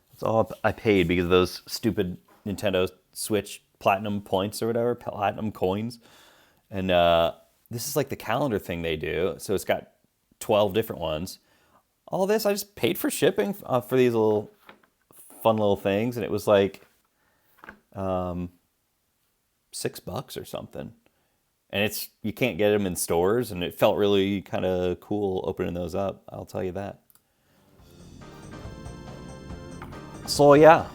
That's all I paid because of those stupid Nintendo Switch Platinum points or whatever, Platinum coins. And this is like the calendar thing they do. So it's got 12 different ones. All this, I just paid for shipping for these little fun little things. And it was like $6 or something. And you can't get them in stores. And it felt really kind of cool opening those up. I'll tell you that. So yeah.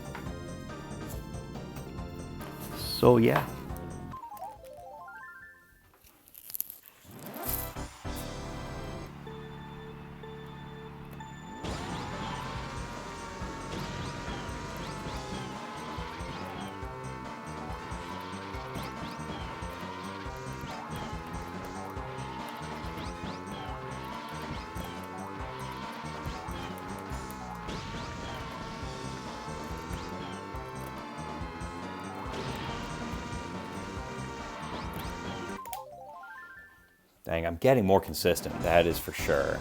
Dang, I'm getting more consistent. That is for sure.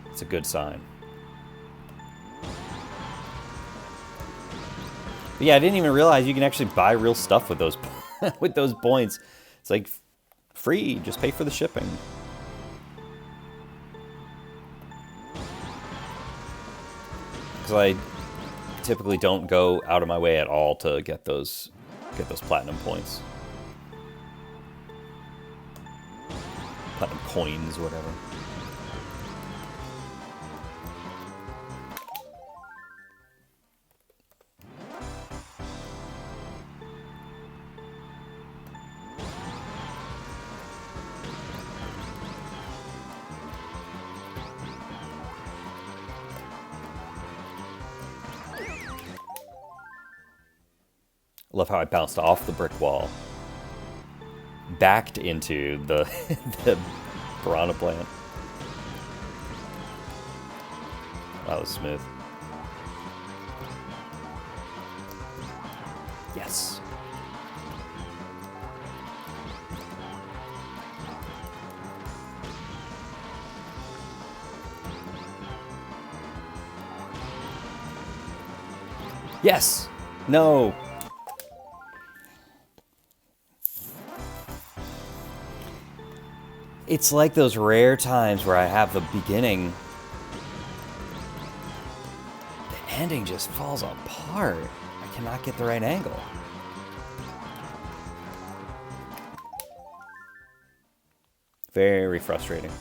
It's a good sign. But yeah, I didn't even realize you can actually buy real stuff with those with those points. It's like free. Just pay for the shipping. Because I typically don't go out of my way at all to get those platinum points. Platinum coins, whatever. I love how I bounced off the brick wall, backed into the the piranha plant. That was smooth. Yes. Yes. No. It's like those rare times where I have the beginning. The ending just falls apart. I cannot get the right angle. Very frustrating.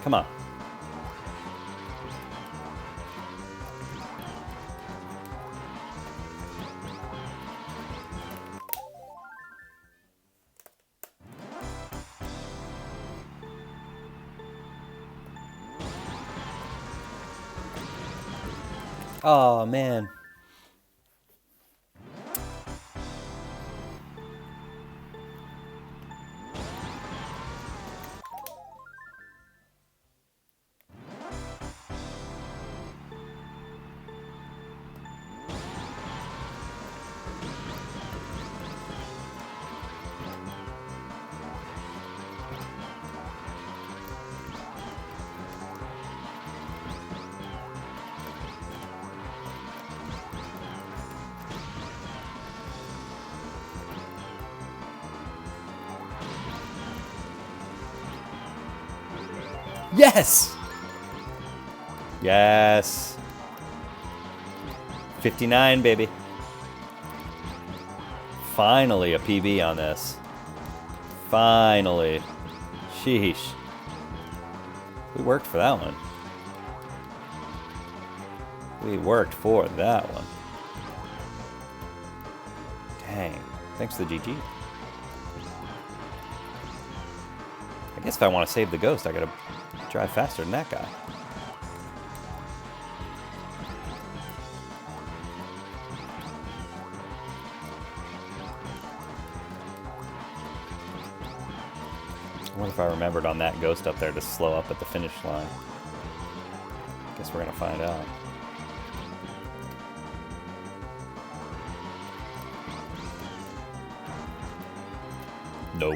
Come on. Oh, man. Yes! Yes. 59, baby. Finally a PB on this. Finally. Sheesh. We worked for that one. We worked for that one. Dang. Thanks to the GG. I guess if I want to save the ghost, I gotta drive faster than that guy. I wonder if I remembered on that ghost up there to slow up at the finish line. Guess we're gonna find out. No.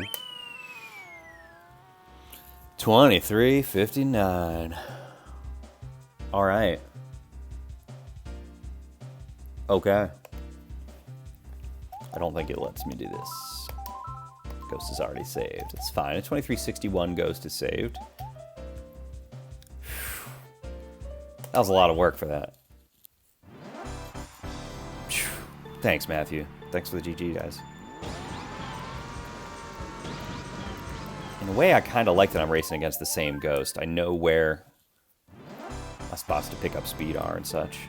23:59. All right. Okay. I don't think it lets me do this. Ghost is already saved. It's fine. A 2361 ghost is saved. That was a lot of work for that. Thanks, Matthew. Thanks for the GG, guys. In a way, I kind of like that I'm racing against the same ghost. I know where my spots to pick up speed are and such.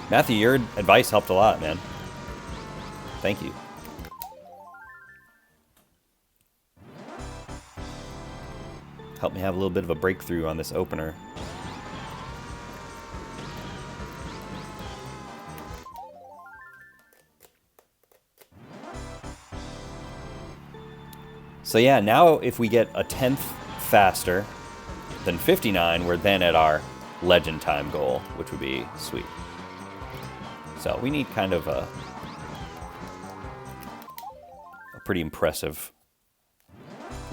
Matthew, your advice helped a lot, man. Thank you. Helped me have a little bit of a breakthrough on this opener. So yeah, now if we get a 10th faster than 59, we're then at our legend time goal, which would be sweet. So we need kind of a pretty impressive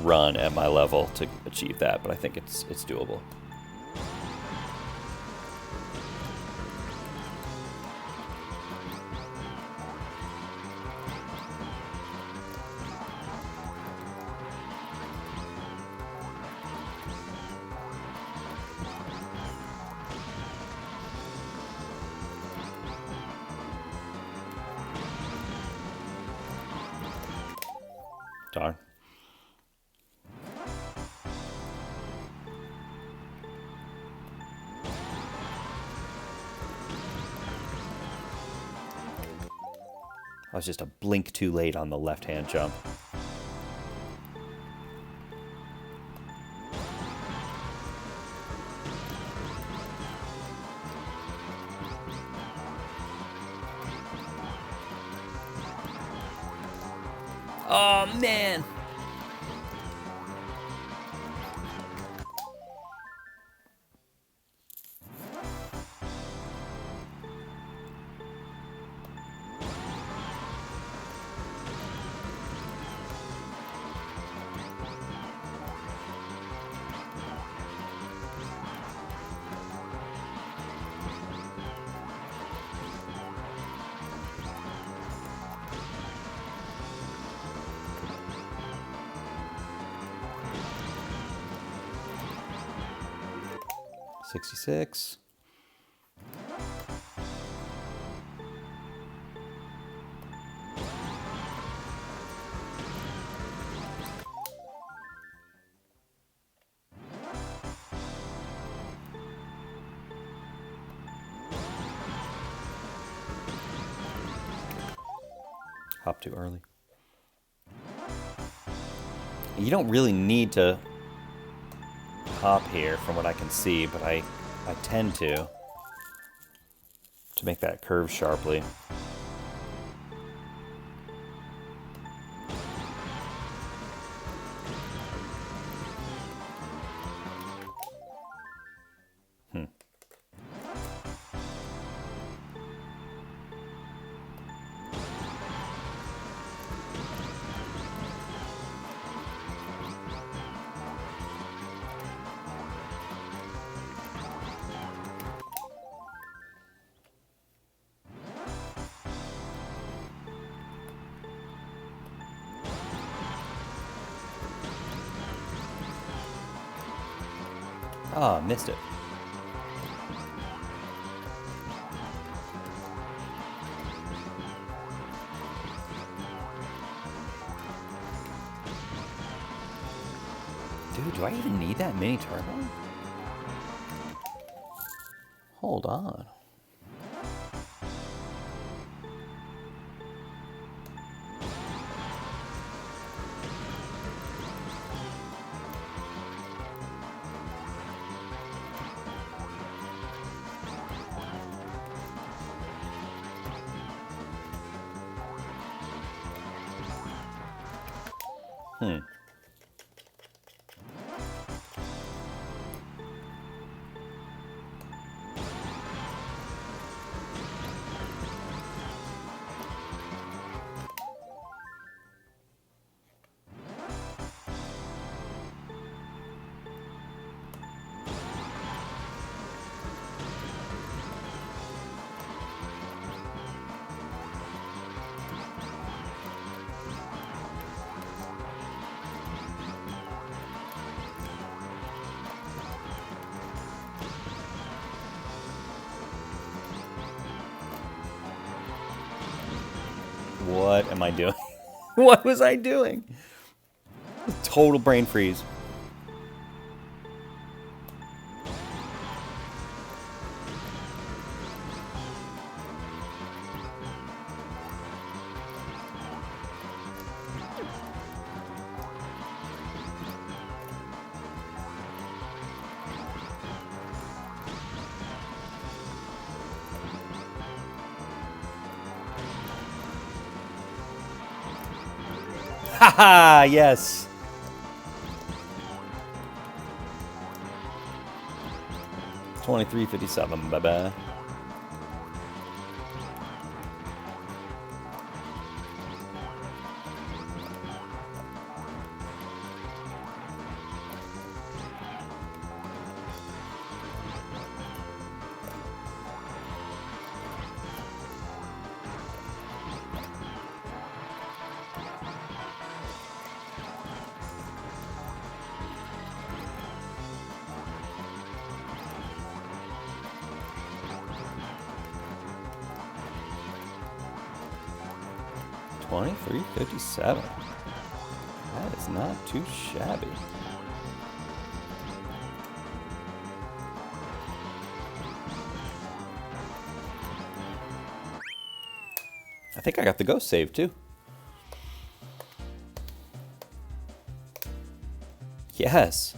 run at my level to achieve that, but I think it's doable. Darn. I was just a blink too late on the left-hand jump. Oh, man. $66. Hop too early. You don't really need to hop here from what I can see, but I tend to make that curve sharply. Ah, missed it. Dude, do I even need that mini turbo? Hold on. Hmm. What am I doing? What was I doing? Total brain freeze. Haha, yes. $23.57, bye-bye. $23.57. That is not too shabby. I think I got the ghost save too. Yes.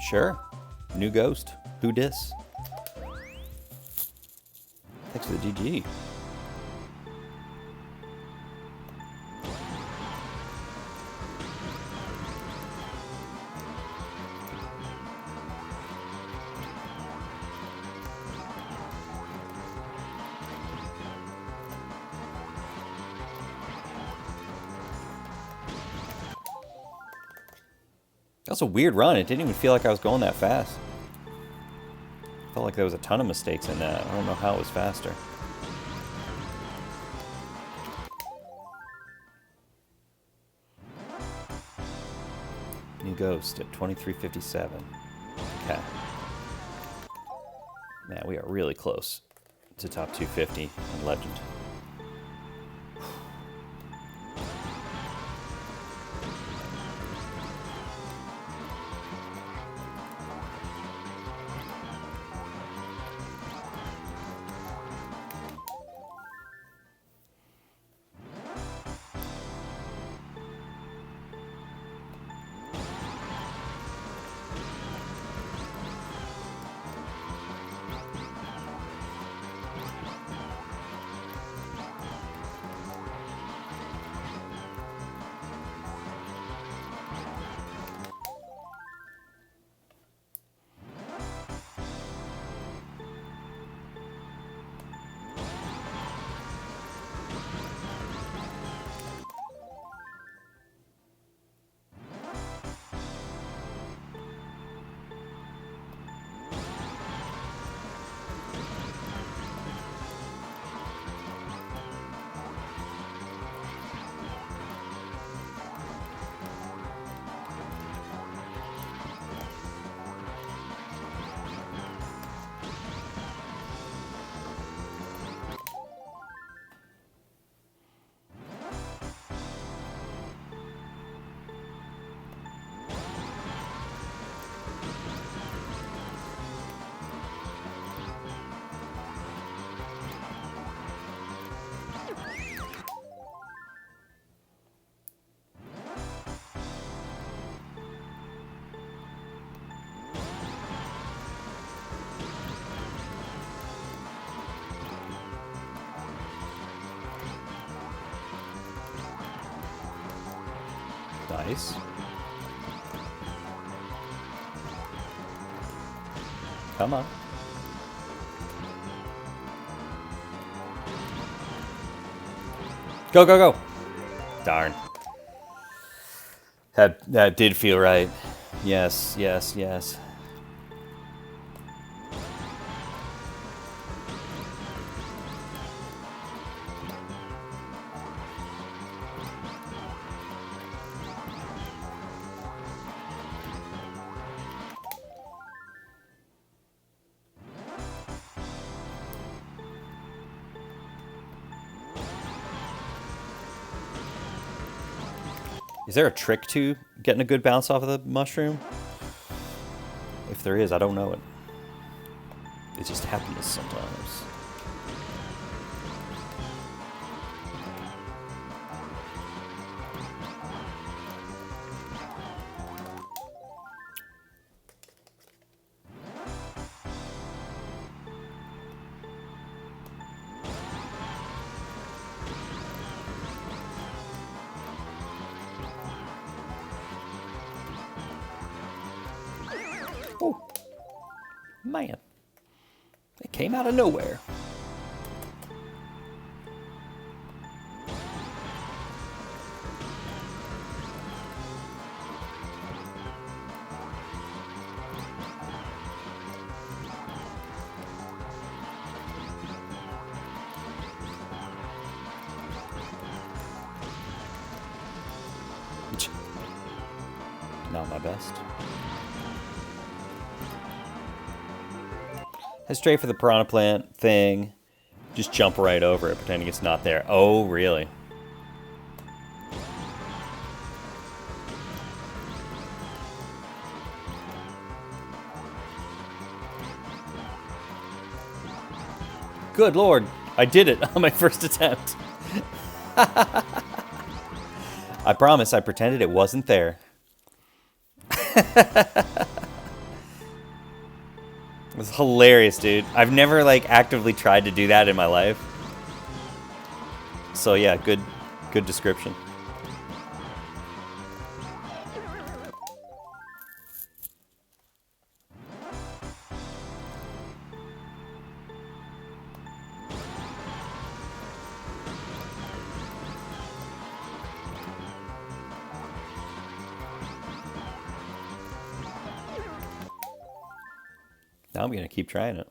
Sure. New ghost. Who dis? Thanks for the GG. That was a weird run. It didn't even feel like I was going that fast. Felt like there was a ton of mistakes in that. I don't know how it was faster. New ghost at 23.57. Okay. Man, we are really close to top 250 in Legend. Nice. Come on. Go, go, go. Darn. That did feel right. Yes, yes, yes. Is there a trick to getting a good bounce off of the mushroom? If there is, I don't know it. It just happens sometimes. Oh, man. It came out of nowhere. Not my best. Head straight for the piranha plant thing. Just jump right over it, pretending it's not there. Oh, really? Good Lord, I did it on my first attempt. I promise I pretended it wasn't there. It was hilarious, dude. I've never, like, actively tried to do that in my life. So, yeah, good description. Now I'm gonna keep trying it.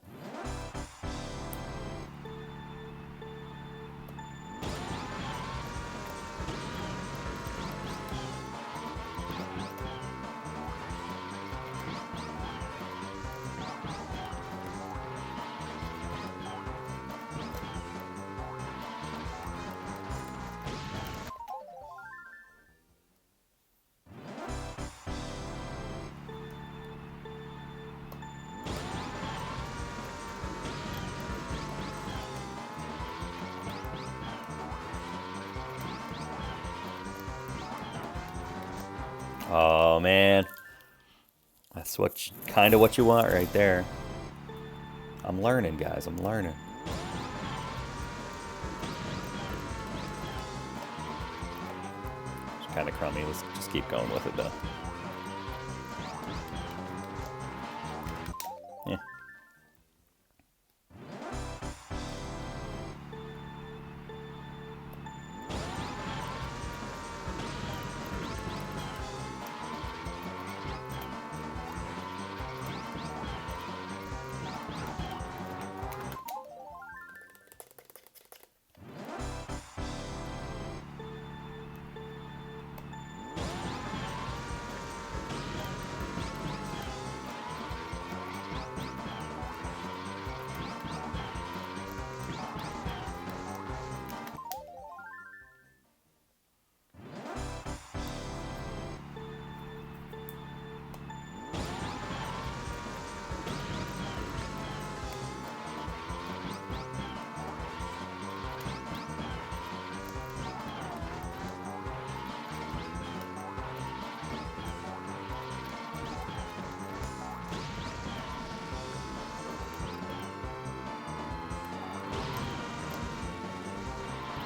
Oh man, that's kind of what you want right there. I'm learning, guys. I'm learning. It's kind of crummy. Let's just keep going with it, though. Yeah.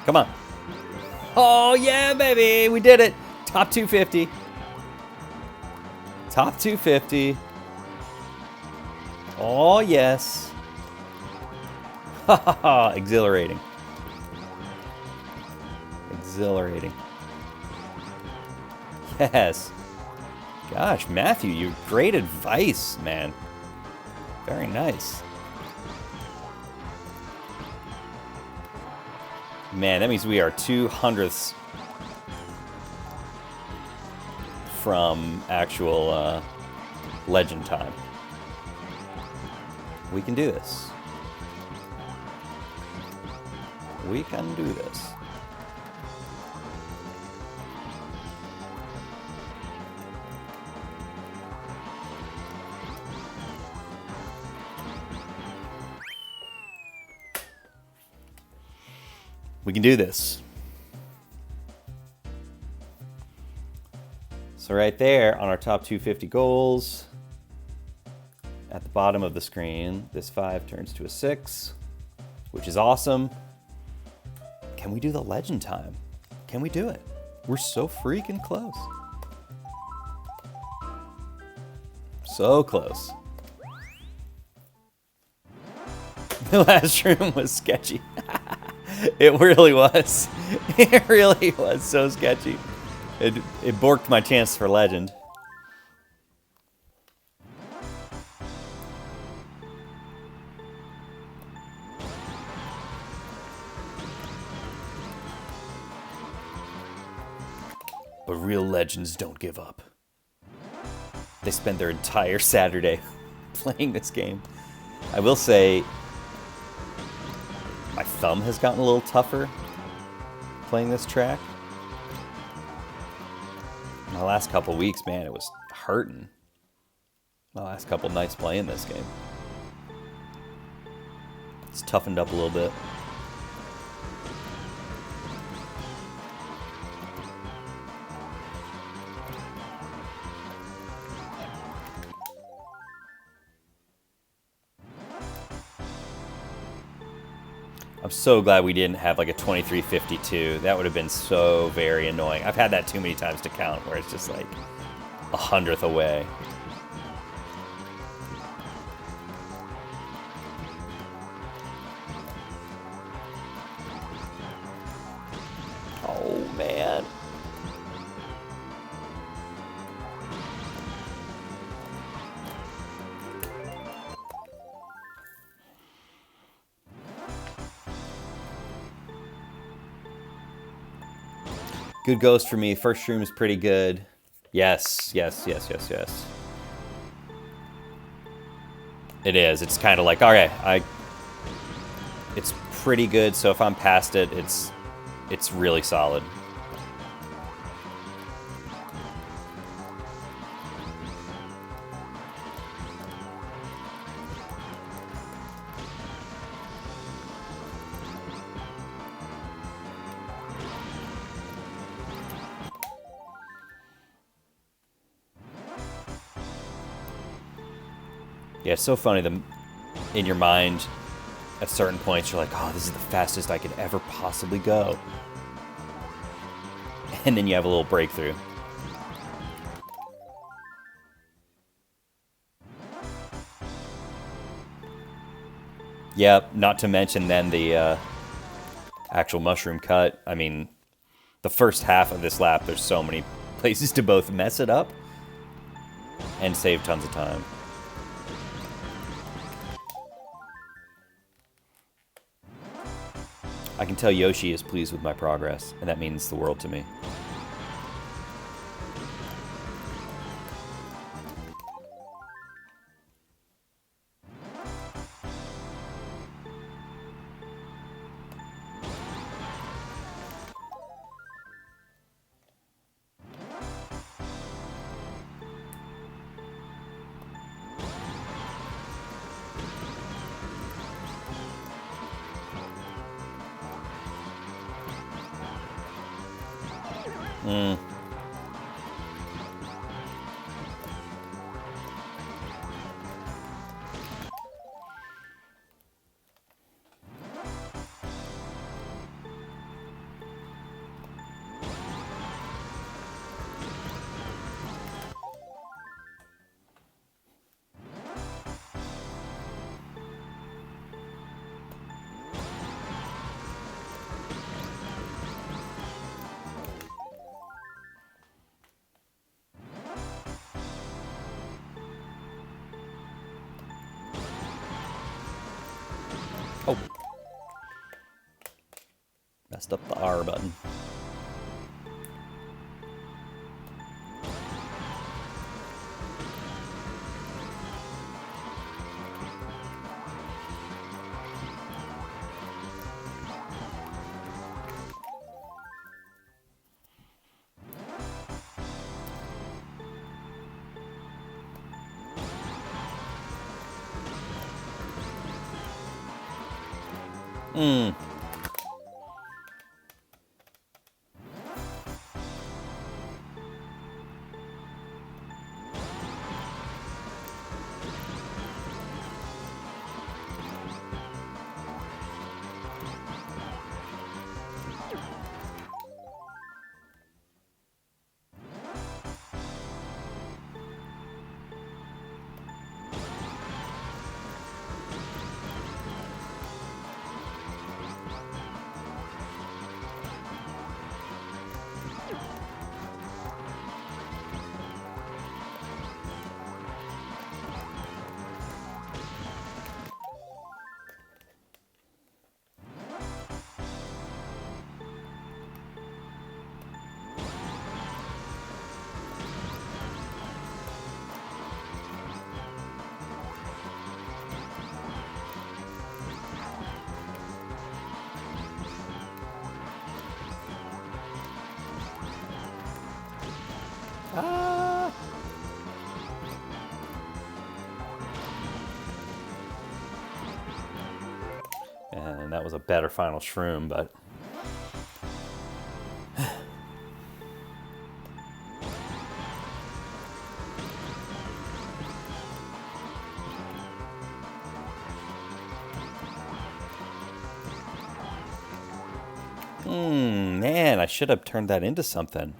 Come on. Oh, yeah, baby. We did it. Top 250. Top 250. Oh, yes. Ha ha ha. Exhilarating. Exhilarating. Yes. Gosh, Matthew, you great advice, man. Very nice. Man, that means we are 2/100ths from actual legend time. We can do this. We can do this. We can do this. So right there on our top 250 goals, at the bottom of the screen, this 5 turns to a 6, which is awesome. Can we do the legend time? Can we do it? We're so freaking close. So close. The last room was sketchy. It really was. It really was so sketchy. It borked my chance for legend. But real legends don't give up. They spend their entire Saturday playing this game. I will say, my thumb has gotten a little tougher playing this track. My last couple weeks, man, it was hurting. My last couple nights playing this game. It's toughened up a little bit. I'm so glad we didn't have like a 2352. That would have been so very annoying. I've had that too many times to count where it's just like 100th away. Oh, man. Good ghost for me. First stream is pretty good. Yes, yes, yes, yes, yes. It is. It's kind of like, all right, it's pretty good. So if I'm past it, it's really solid. Yeah, it's so funny. In your mind, at certain points, you're like, oh, this is the fastest I could ever possibly go. And then you have a little breakthrough. Yeah, not to mention then the actual mushroom cut. I mean, the first half of this lap, there's so many places to both mess it up and save tons of time. I can tell Yoshi is pleased with my progress, and that means the world to me. messed up the R button. And that was a better final shroom, but... Man, I should have turned that into something.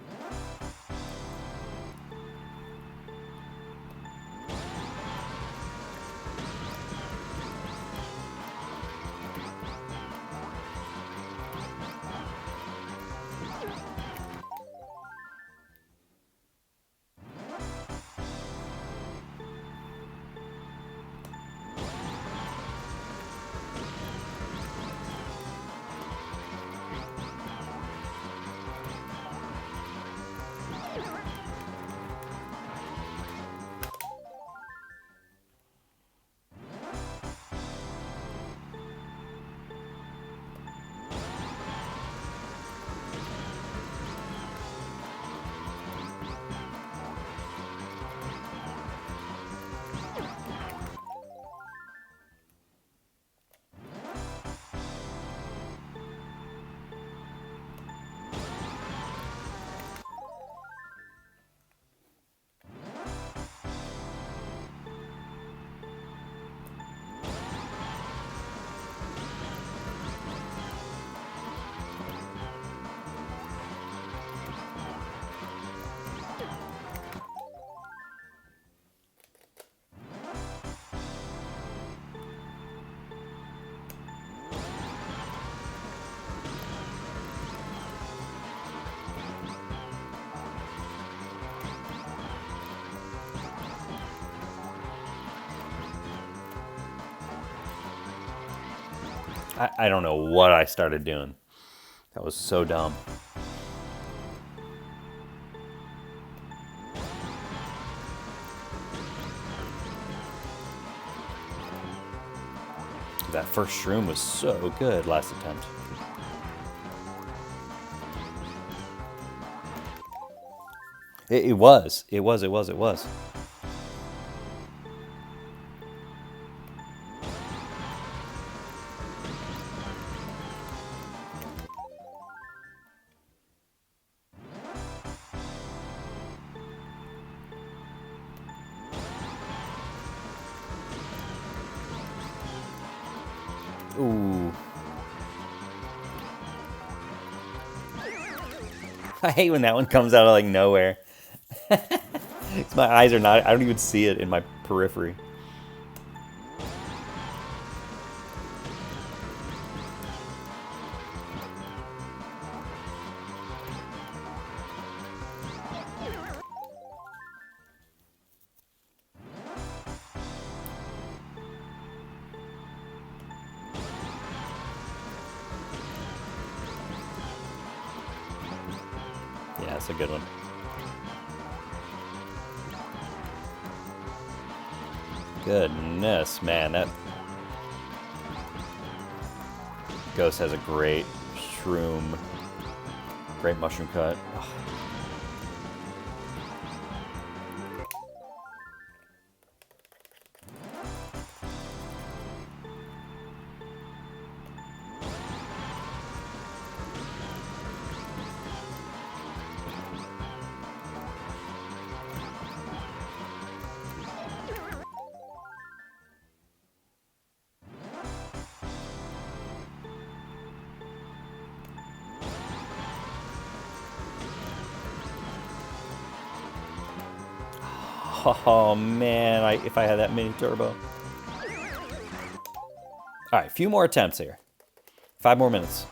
I don't know what I started doing. That was so dumb. That first shroom was so good last attempt. It was. Ooh. I hate when that one comes out of like nowhere. My eyes are not, I don't even see it in my periphery. that's a good one. Goodness, man, that Ghost has a great shroom, great mushroom cut. Ugh. Oh man, if I had that mini turbo. Alright, a few more attempts here. 5 more minutes.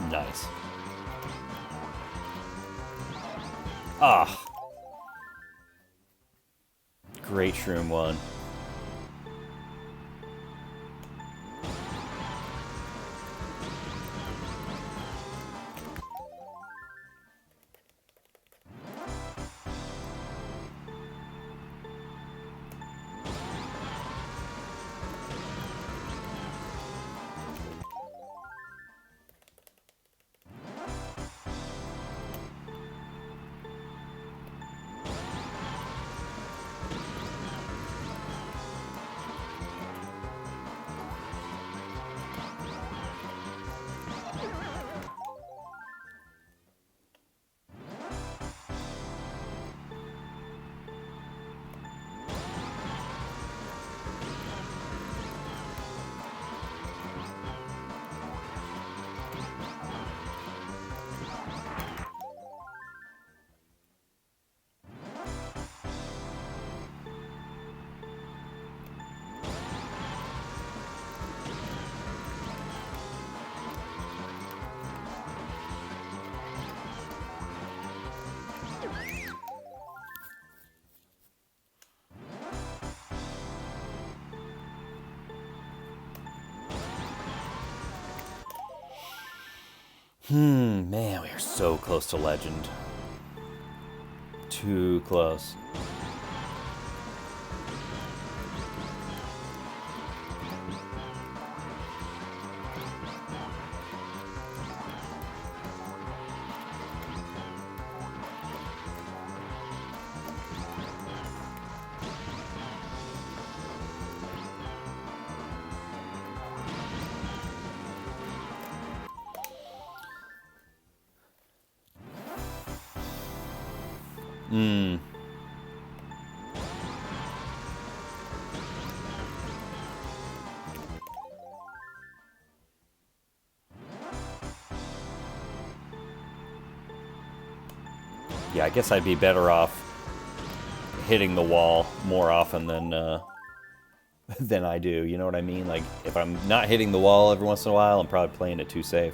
Nice. Ah. Great shroom one. Man, we are so close to legend. Too close. Yeah, I guess I'd be better off hitting the wall more often than I do. You know what I mean? Like, if I'm not hitting the wall every once in a while, I'm probably playing it too safe.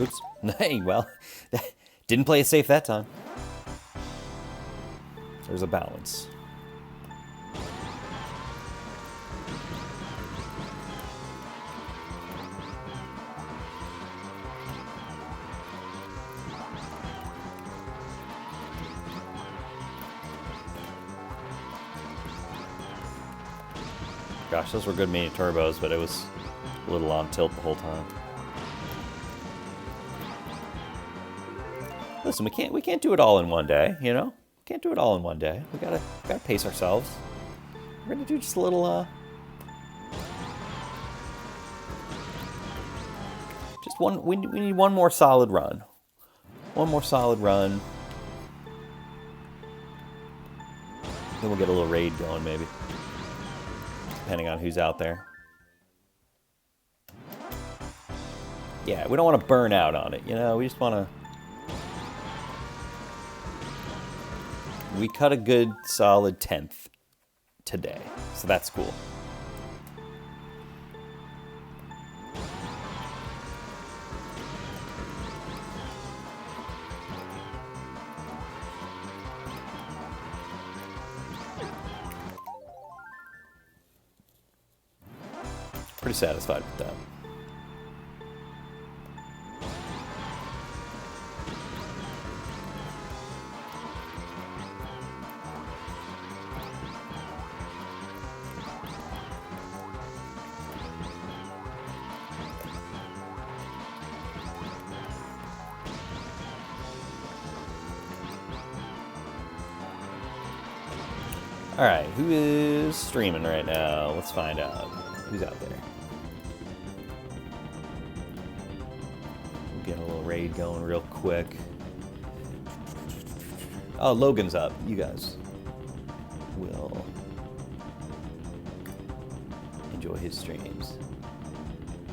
Oops. Hey, well, didn't play it safe that time. There's a balance. Gosh, those were good mini turbos, but it was a little on tilt the whole time. Listen, we can't do it all in one day, you know? Can't do it all in one day. We gotta pace ourselves. We're gonna do just a little just one. We need one more solid run. One more solid run. Then we'll get a little raid going, maybe. Depending on who's out there. Yeah, we don't want to burn out on it, you know? We just want to... We cut a good, solid 10th today, so that's cool. Pretty satisfied with that. All right, who is streaming right now? Let's find out. Who's out there? We'll get a little raid going real quick. Oh, Logan's up. You guys will enjoy his streams.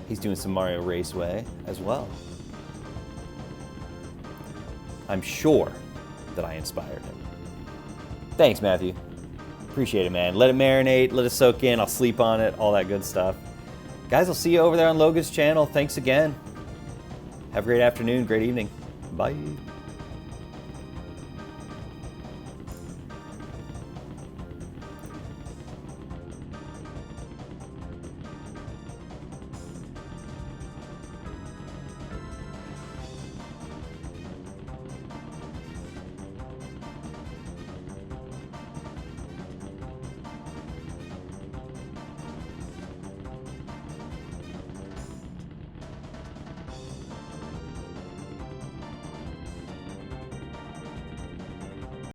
He's doing some Mario Raceway as well. I'm sure that I inspired him. Thanks, Matthew. Appreciate it, man. Let it marinate, let it soak in. I'll sleep on it, all that good stuff. Guys, I'll see you over there on Logan's channel. Thanks again. Have a great afternoon, great evening. Bye.